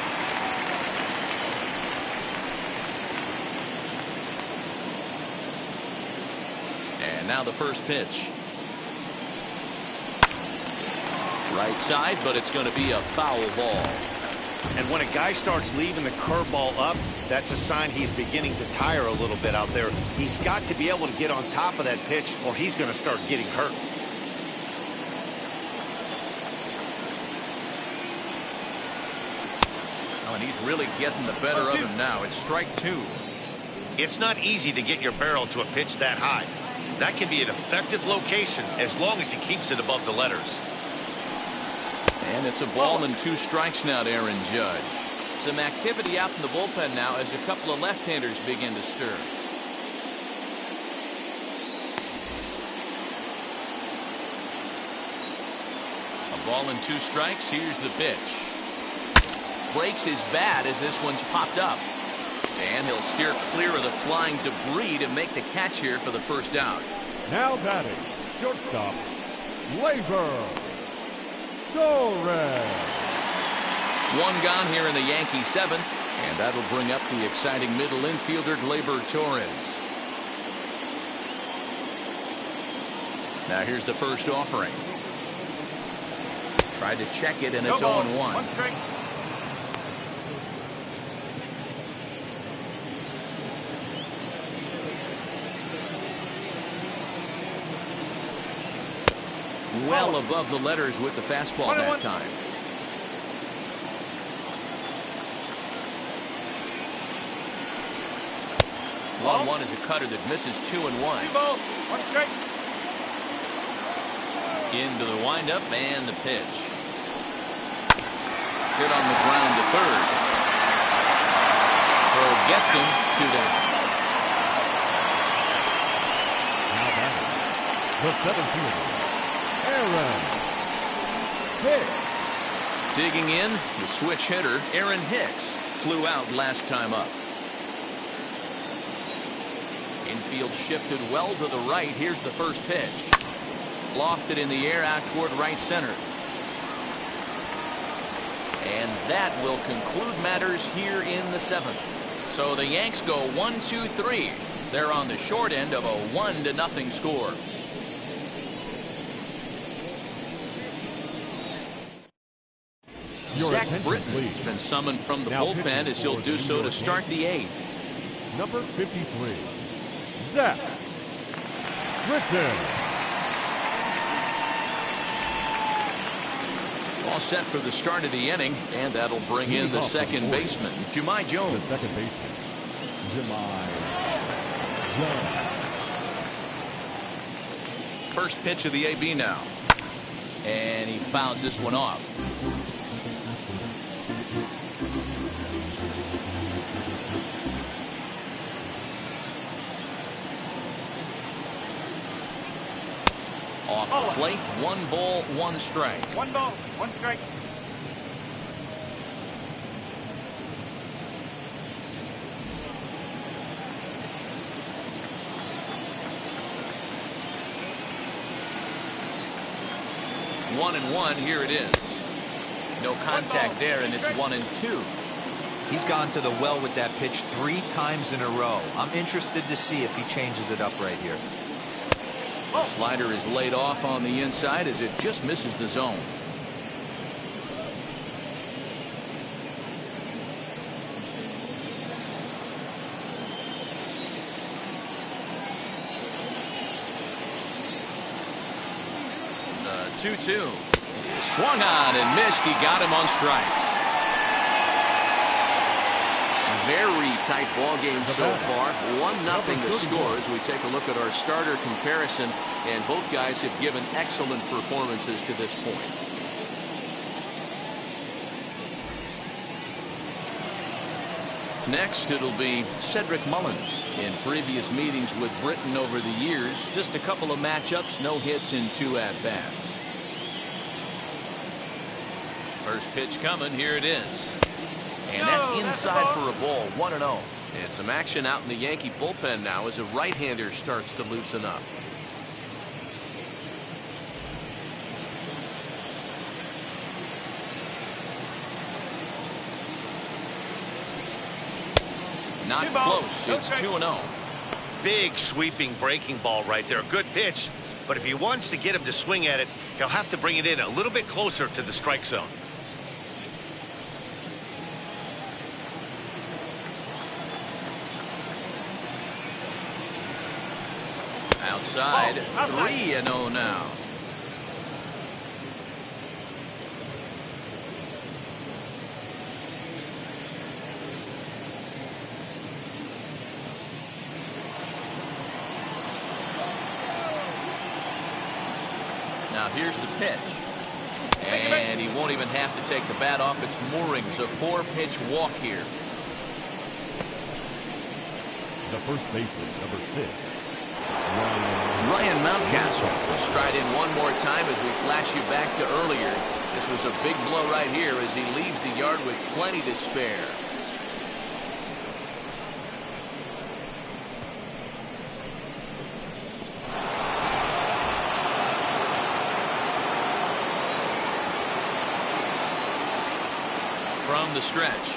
And now the first pitch. Right side, but it's going to be a foul ball. And when a guy starts leaving the curveball up, that's a sign he's beginning to tire a little bit out there. He's got to be able to get on top of that pitch, or he's going to start getting hurt. Oh, and he's really getting the better of him now. It's strike 2. It's not easy to get your barrel to a pitch that high. That can be an effective location as long as he keeps it above the letters. And it's a ball and 2 strikes now to Aaron Judge. Some activity out in the bullpen now as a couple of left-handers begin to stir. A ball and 2 strikes. Here's the pitch. Breaks his bat as this one's popped up. And he'll steer clear of the flying debris to make the catch here for the first out. Now batting, shortstop, Labor Torres. 1 gone here in the Yankee 7th, and that'll bring up the exciting middle infielder Gleyber Torres. Now here's the first offering. Tried to check it, and it's 0-1. One strike. Well above the letters with the fastball that time. Long one is a cutter that misses 2-1. 2 balls, 1 strike. Into the windup and the pitch. Hit on the ground to third. Throw gets him 2 down. Now batting, the 17th, Aaron Hicks. Digging in, the switch hitter, Aaron Hicks, flew out last time up. Infield shifted well to the right. Here's the first pitch. Lofted in the air out toward right center. And that will conclude matters here in the 7th. So the Yanks go 1-2-3. They're on the short end of a 1-0 score. Zach Britton has been summoned from the bullpen as he'll do so to start the 8th. Number 53, Zach Britton. All set for the start of the inning, and that'll bring in the second baseman, Jahmai Jones. The second baseman, Jahmai Jones. First pitch of the AB now. And he fouls this one off. Off the plate, 1 ball, 1 strike. 1 ball, 1 strike. One and 1, here it is. No contact there, and it's 1-2. He's gone to the well with that pitch 3 times in a row. I'm interested to see if he changes it up right here. Slider is laid off on the inside as it just misses the zone. The 2-2. Swung on and missed. He got him on strikes. Very tight ball game so far. 1-0 the score as we take a look at our starter comparison, and both guys have given excellent performances to this point. Next, it'll be Cedric Mullins. In previous meetings with Britton over the years, just a couple of matchups, no hits in 2 at-bats. First pitch coming, here it is. And that's inside for a ball, 1-0. And some action out in the Yankee bullpen now as a right-hander starts to loosen up. Not close. It's 2-0. Big sweeping breaking ball right there. Good pitch. But if he wants to get him to swing at it, he'll have to bring it in a little bit closer to the strike zone. Outside, 3-0 now. Now here's the pitch. And he won't even have to take the bat off its moorings. A 4-pitch walk here. The first baseman, number 6, Ryan Mountcastle will stride in one more time as we flash you back to earlier. This was a big blow right here as he leaves the yard with plenty to spare. From the stretch.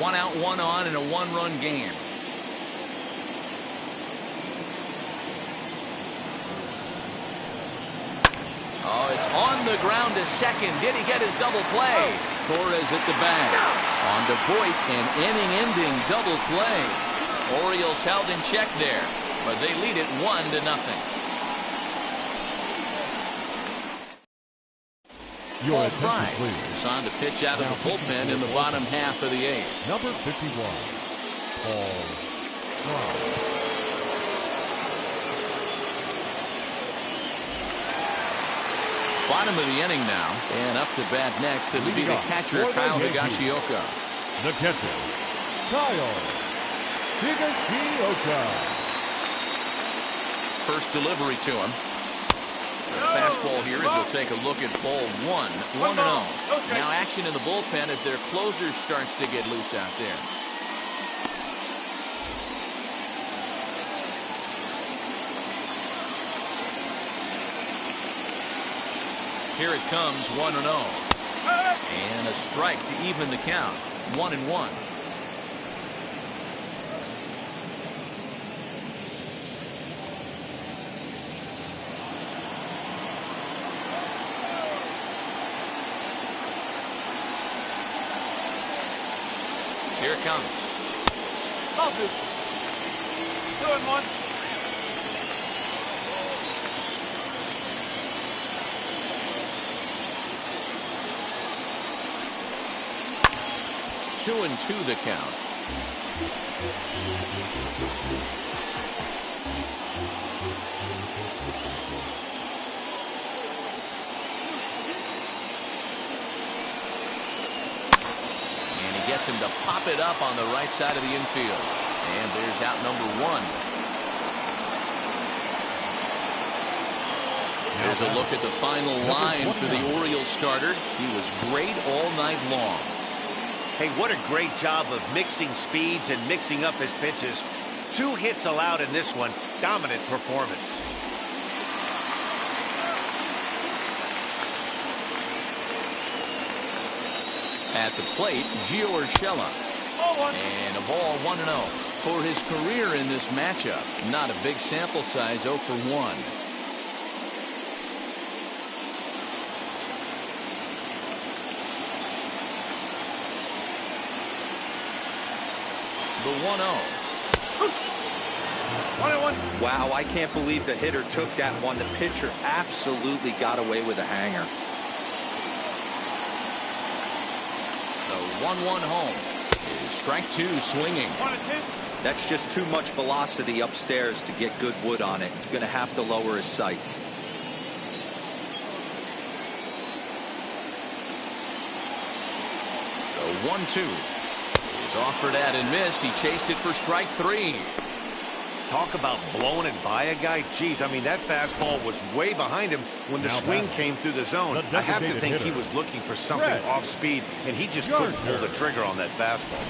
1 out, 1 on in a 1-run game. Oh, it's on the ground to second. Did he get his double play? Torres at the bag. On to Voit, an inning-ending double play. Orioles held in check there, but they lead it 1-0. Your Paul attention, Fry please. is on to pitch out of the bullpen in the bottom half of the 8th. Number 51, Paul Fry. Bottom of the inning now, and up to bat next to be the catcher, Kyle Higashioka. The catcher, Kyle Higashioka. First delivery to him. The fastball here as he'll take a look at ball 1, 1-0. Now action in the bullpen as their closer starts to get loose out there. Here it comes, 1-0. And a strike to even the count, 1-1. Here it comes. I'll do. 2-1. 2-2 the count. And he gets him to pop it up on the right side of the infield. And there's out number 1. Here's a look at the final line for the Orioles starter. He was great all night long. Hey, what a great job of mixing speeds and mixing up his pitches. 2 hits allowed in this one. Dominant performance. At the plate, Gio Urshela. And a ball 1-0. For his career in this matchup, not a big sample size, 0 for 1. The 1-0. 1-1. Wow, I can't believe the hitter took that one. The pitcher absolutely got away with a hanger. The 1-1 home. Strike 2 swinging. 1-2. That's just too much velocity upstairs to get good wood on it. He's going to have to lower his sights. The 1-2. Offered at and missed. He chased it for strike 3. Talk about blowing it by a guy. Geez, I mean, that fastball was way behind him when the swing came through the zone. I have to think he was looking for something off speed, and he just couldn't pull the trigger on that fastball.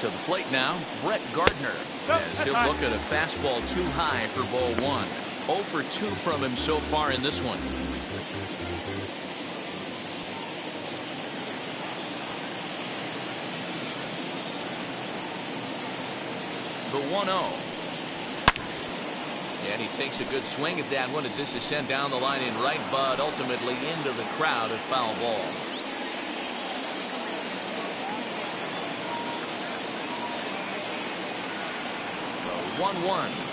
To the plate now, Brett Gardner, as he'll look at a fastball too high for ball 1. 0 for 2 from him so far in this one. The 1-0. And he takes a good swing at that one as this is sent down the line in right, but ultimately into the crowd, a foul ball. The 1-1.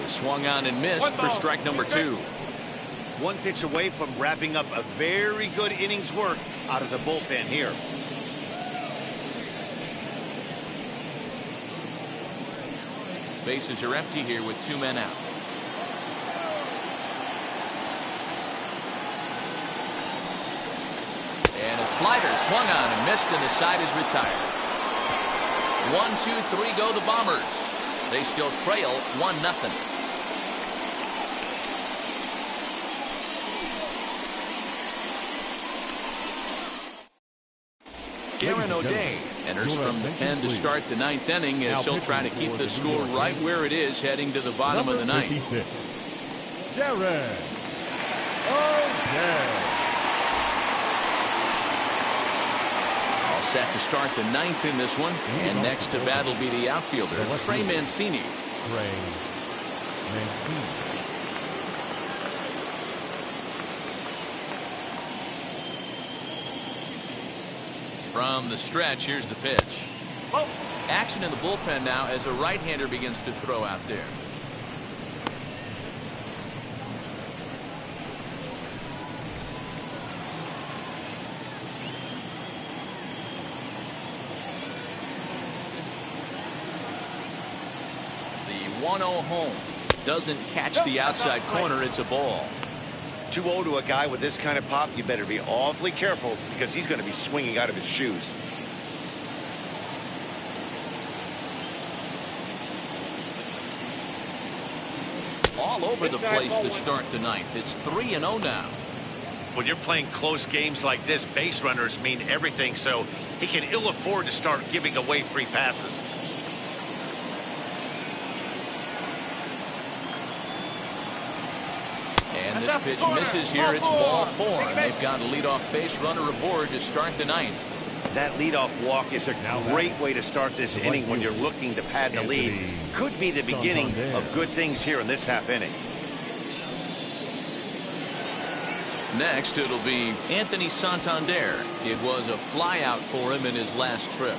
Swung on and missed for strike number 2. 1 pitch away from wrapping up a very good innings work out of the bullpen here. Bases are empty here with 2 men out. And a slider swung on and missed, and the side is retired. 1, 2, 3 go the Bombers. They still trail 1-0. Darren O'Day enters from the pen to start the 9th inning as he'll try to keep the score right where it is heading to the bottom of the 9th. Darren All set to start the ninth in this one. And next to bat will be the outfielder, Trey Mancini. Trey Mancini. From the stretch, here's the pitch. Action in the bullpen now as a right-hander begins to throw out there. The 1-0 home doesn't catch the outside corner. It's a ball. 2-0 to a guy with this kind of pop, you better be awfully careful because he's going to be swinging out of his shoes. All over the place to start the ninth. It's 3-0 now. When you're playing close games like this, base runners mean everything, so he can ill afford to start giving away free passes. And this pitch misses here. It's ball 4. And they've got a leadoff base runner aboard to start the ninth. That leadoff walk is a great way to start this inning when you're looking to pad the lead. Could be the beginning of good things here in this half inning. Next, it'll be Anthony Santander. It was a flyout for him in his last trip.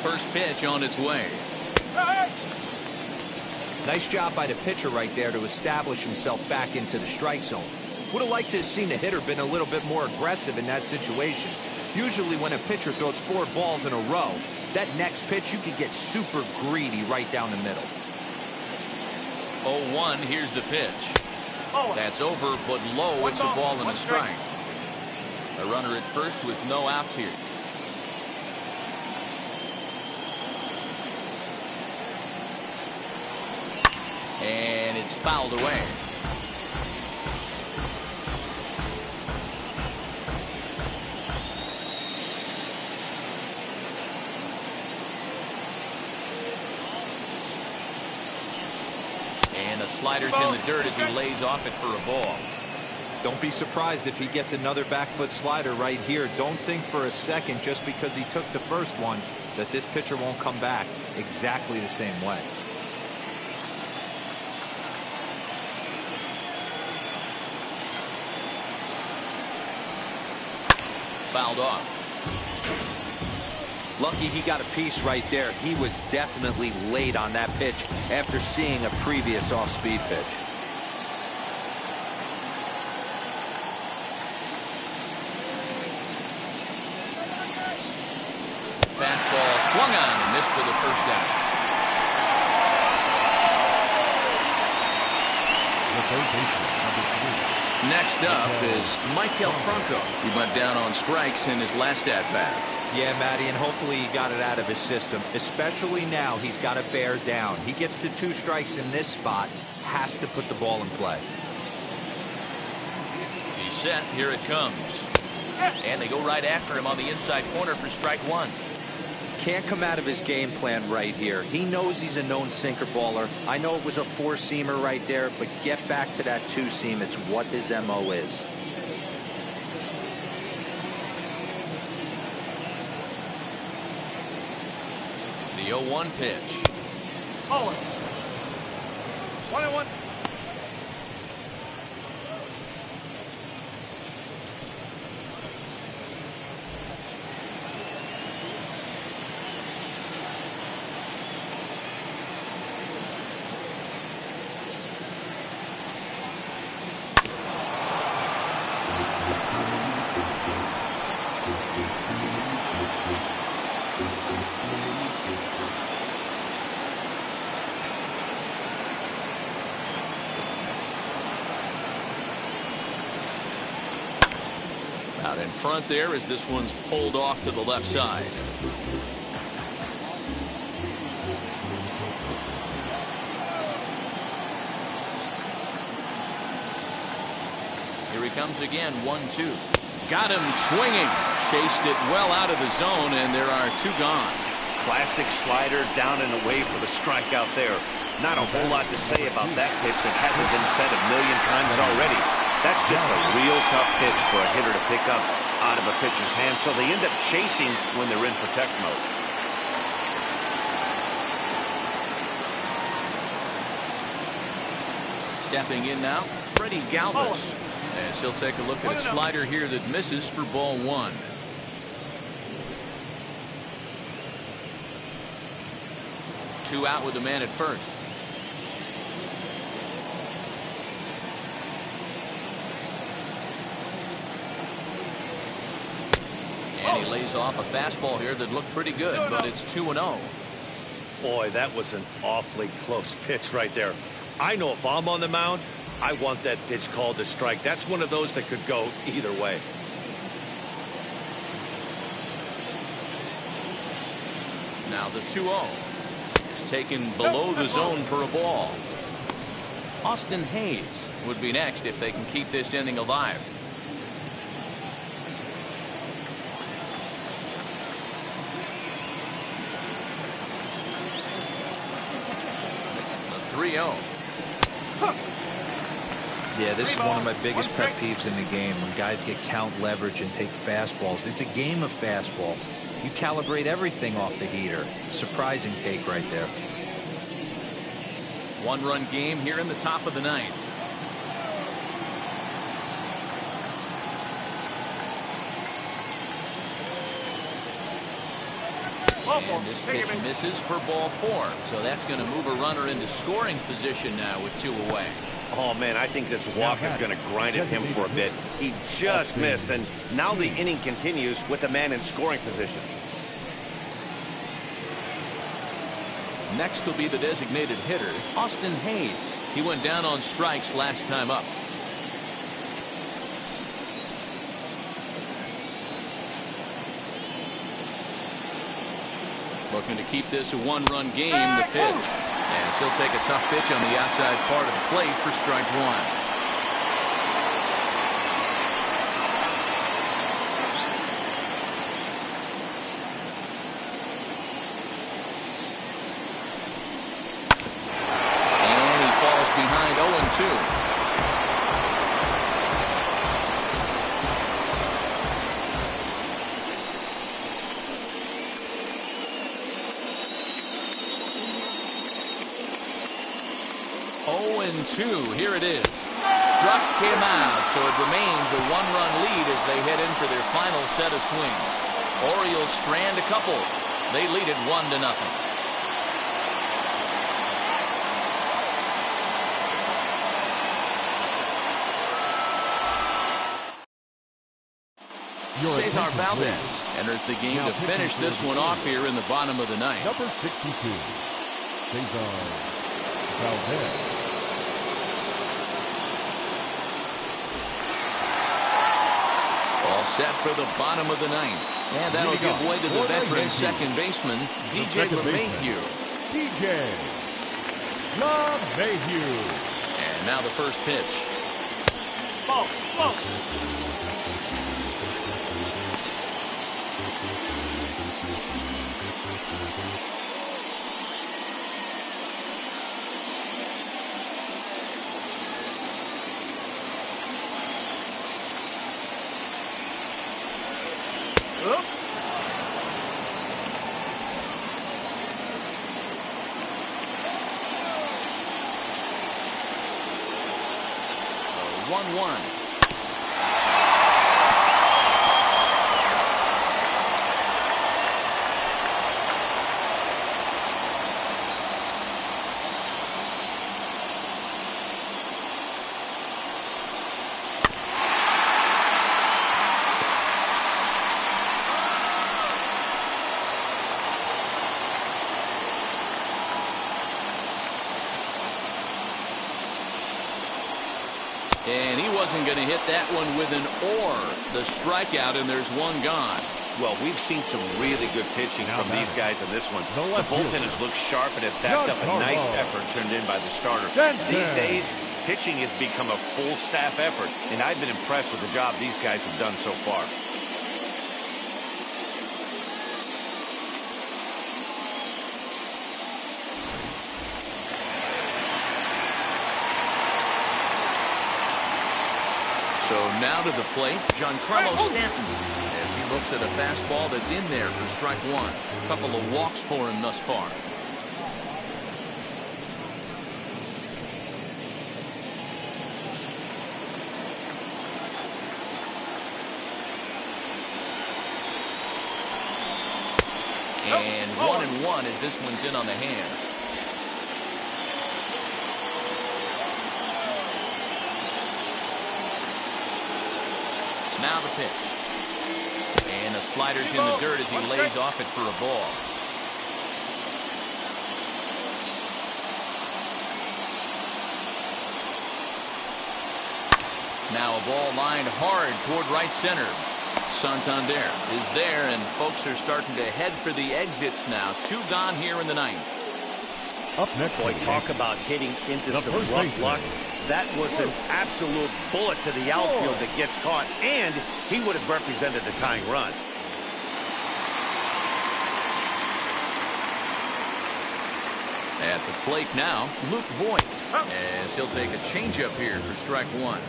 First pitch on its way. Nice job by the pitcher right there to establish himself back into the strike zone. Would have liked to have seen the hitter been a little bit more aggressive in that situation. Usually when a pitcher throws 4 balls in a row, that next pitch you could get super greedy right down the middle. 0-1, here's the pitch. That's over, but low. It's a ball and a strike. A runner at first with no outs here. And it's fouled away. And the slider's in the dirt as he lays off it for a ball. Don't be surprised if he gets another back foot slider right here. Don't think for a second just because he took the first one that this pitcher won't come back exactly the same way. Fouled off. Lucky he got a piece right there. He was definitely late on that pitch after seeing a previous off-speed pitch. Fastball swung on and missed for the first down. The third baseman, number 3. Next up is Michael Franco. He went down on strikes in his last at-bat. Yeah, Matty, and hopefully he got it out of his system. Especially now, he's got to bear down. He gets the 2 strikes in this spot, has to put the ball in play. He's set. Here it comes. And they go right after him on the inside corner for strike 1. Can't come out of his game plan right here. He knows he's a known sinker baller. I know it was a 4-seamer right there, but get back to that 2-seam. It's what his MO is. The 0-1 pitch. 1-1. Out in front there as this one's pulled off to the left side. Here he comes again, 1-2. Got him swinging. Chased it well out of the zone, and there are 2 gone. Classic slider down and away for the strikeout there. Not a whole lot to say about that pitch that hasn't been said a million times already. That's just a real tough pitch for a hitter to pick up out of a pitcher's hand, so they end up chasing when they're in protect mode. Stepping in now, Freddie Galvis. As he'll take a look at a slider here that misses for ball one. Two out with the man at first. And he lays off a fastball here that looked pretty good, but it's 2-0. Boy, that was an awfully close pitch right there. I know if I'm on the mound, I want that pitch called a strike. That's one of those that could go either way. Now the 2-0 is taken below the zone for a ball. Austin Hayes would be next if they can keep this inning alive. The 3-0. Yeah, this is one of my biggest pet peeves in the game, when guys get count leverage and take fastballs. It's a game of fastballs. You calibrate everything off the heater. Surprising take right there. One-run game here in the top of the ninth. And this pitch misses for ball four. So that's going to move a runner into scoring position now with two away. Oh, man, I think this walk is going to grind at him for a bit. He just missed, and now the inning continues with the man in scoring position. Next will be the designated hitter, Austin Hayes. He went down on strikes last time up. Looking to keep this a one-run game, the pitch. And he'll take a tough pitch on the outside part of the plate for strike one. And he falls behind 0-2. Here it is. Struck him out, so it remains a one-run lead as they head in for their final set of swings. Orioles strand a couple. They lead it 1-0. Cesar Valdez enters the game to finish this one off here in the bottom of the ninth. Number 62, Cesar Valdez. All set for the bottom of the ninth. And that'll give way to the veteran second baseman, DJ LeMahieu. DJ LeMahieu. And now the first pitch. Ball, ball. Up. 1-1. And he wasn't going to hit that one with an or. The strikeout, and there's one gone. Well, we've seen some really good pitching from these guys in this one. The bullpen has looked sharp and it backed up a nice effort turned in by the starter. These days, pitching has become a full staff effort, and I've been impressed with the job these guys have done so far. So now to the plate, Giancarlo Stanton, as he looks at a fastball that's in there for strike one. A couple of walks for him thus far. And 1-1 as this one's in on the hands. Now the pitch. And the slider's in the dirt as he lays off it for a ball. Now a ball lined hard toward right center. Santander is there, and folks are starting to head for the exits now. 2 gone here in the ninth. Up next, boy, talk about hitting into some rough luck. That was an absolute bullet to the outfield that gets caught, and he would have represented the tying run. At the plate now, Luke Voigt, as he'll take a changeup here for strike one.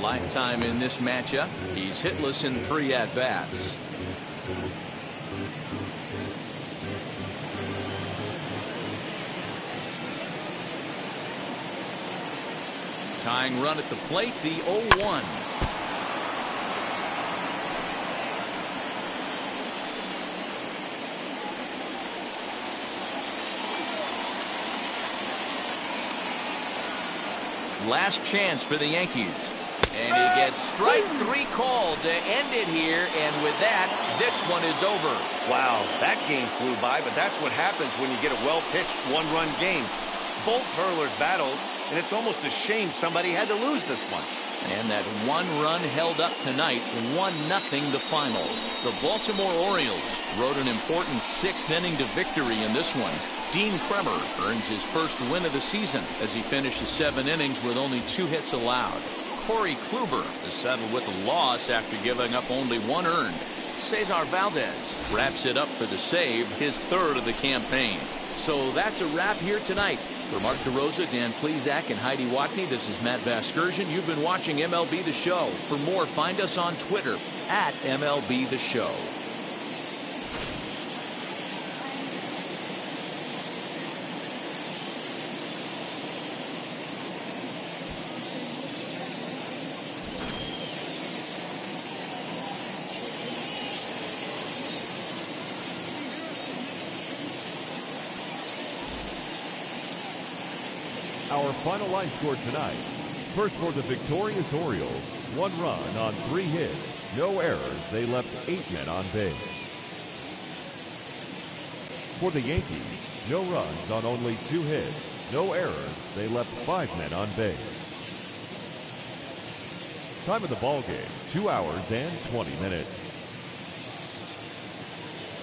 Lifetime in this matchup. He's hitless in 3 at-bats. Tying run at the plate, the 0-1. Last chance for the Yankees. And he gets strike 3 called to end it here. And with that, this one is over. Wow, that game flew by, but that's what happens when you get a well-pitched one-run game. Both hurlers battled, and it's almost a shame somebody had to lose this one. And that 1 run held up tonight, 1-0 the final. The Baltimore Orioles rode an important 6th inning to victory in this one. Dean Kremer earns his first win of the season as he finishes 7 innings with only 2 hits allowed. Corey Kluber is settled with a loss after giving up only 1 earned. Cesar Valdez wraps it up for the save, his 3rd of the campaign. So that's a wrap here tonight. For Mark DeRosa, Dan Plesac, and Heidi Watney, this is Matt Vasgersian. You've been watching MLB The Show. For more, find us on Twitter at MLB The Show. Our final line score tonight. First for the victorious Orioles, 1 run on 3 hits, no errors. They left 8 men on base. For the Yankees, no runs on only 2 hits, no errors. They left 5 men on base. Time of the ball game, 2 hours and 20 minutes.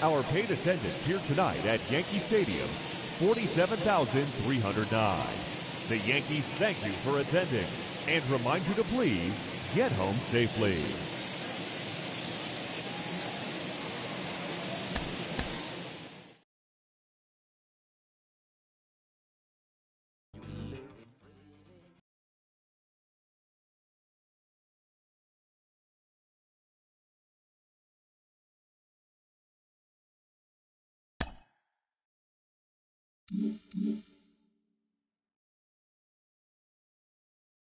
Our paid attendance here tonight at Yankee Stadium, 47,309. The Yankees thank you for attending and remind you to please get home safely. Mm-hmm.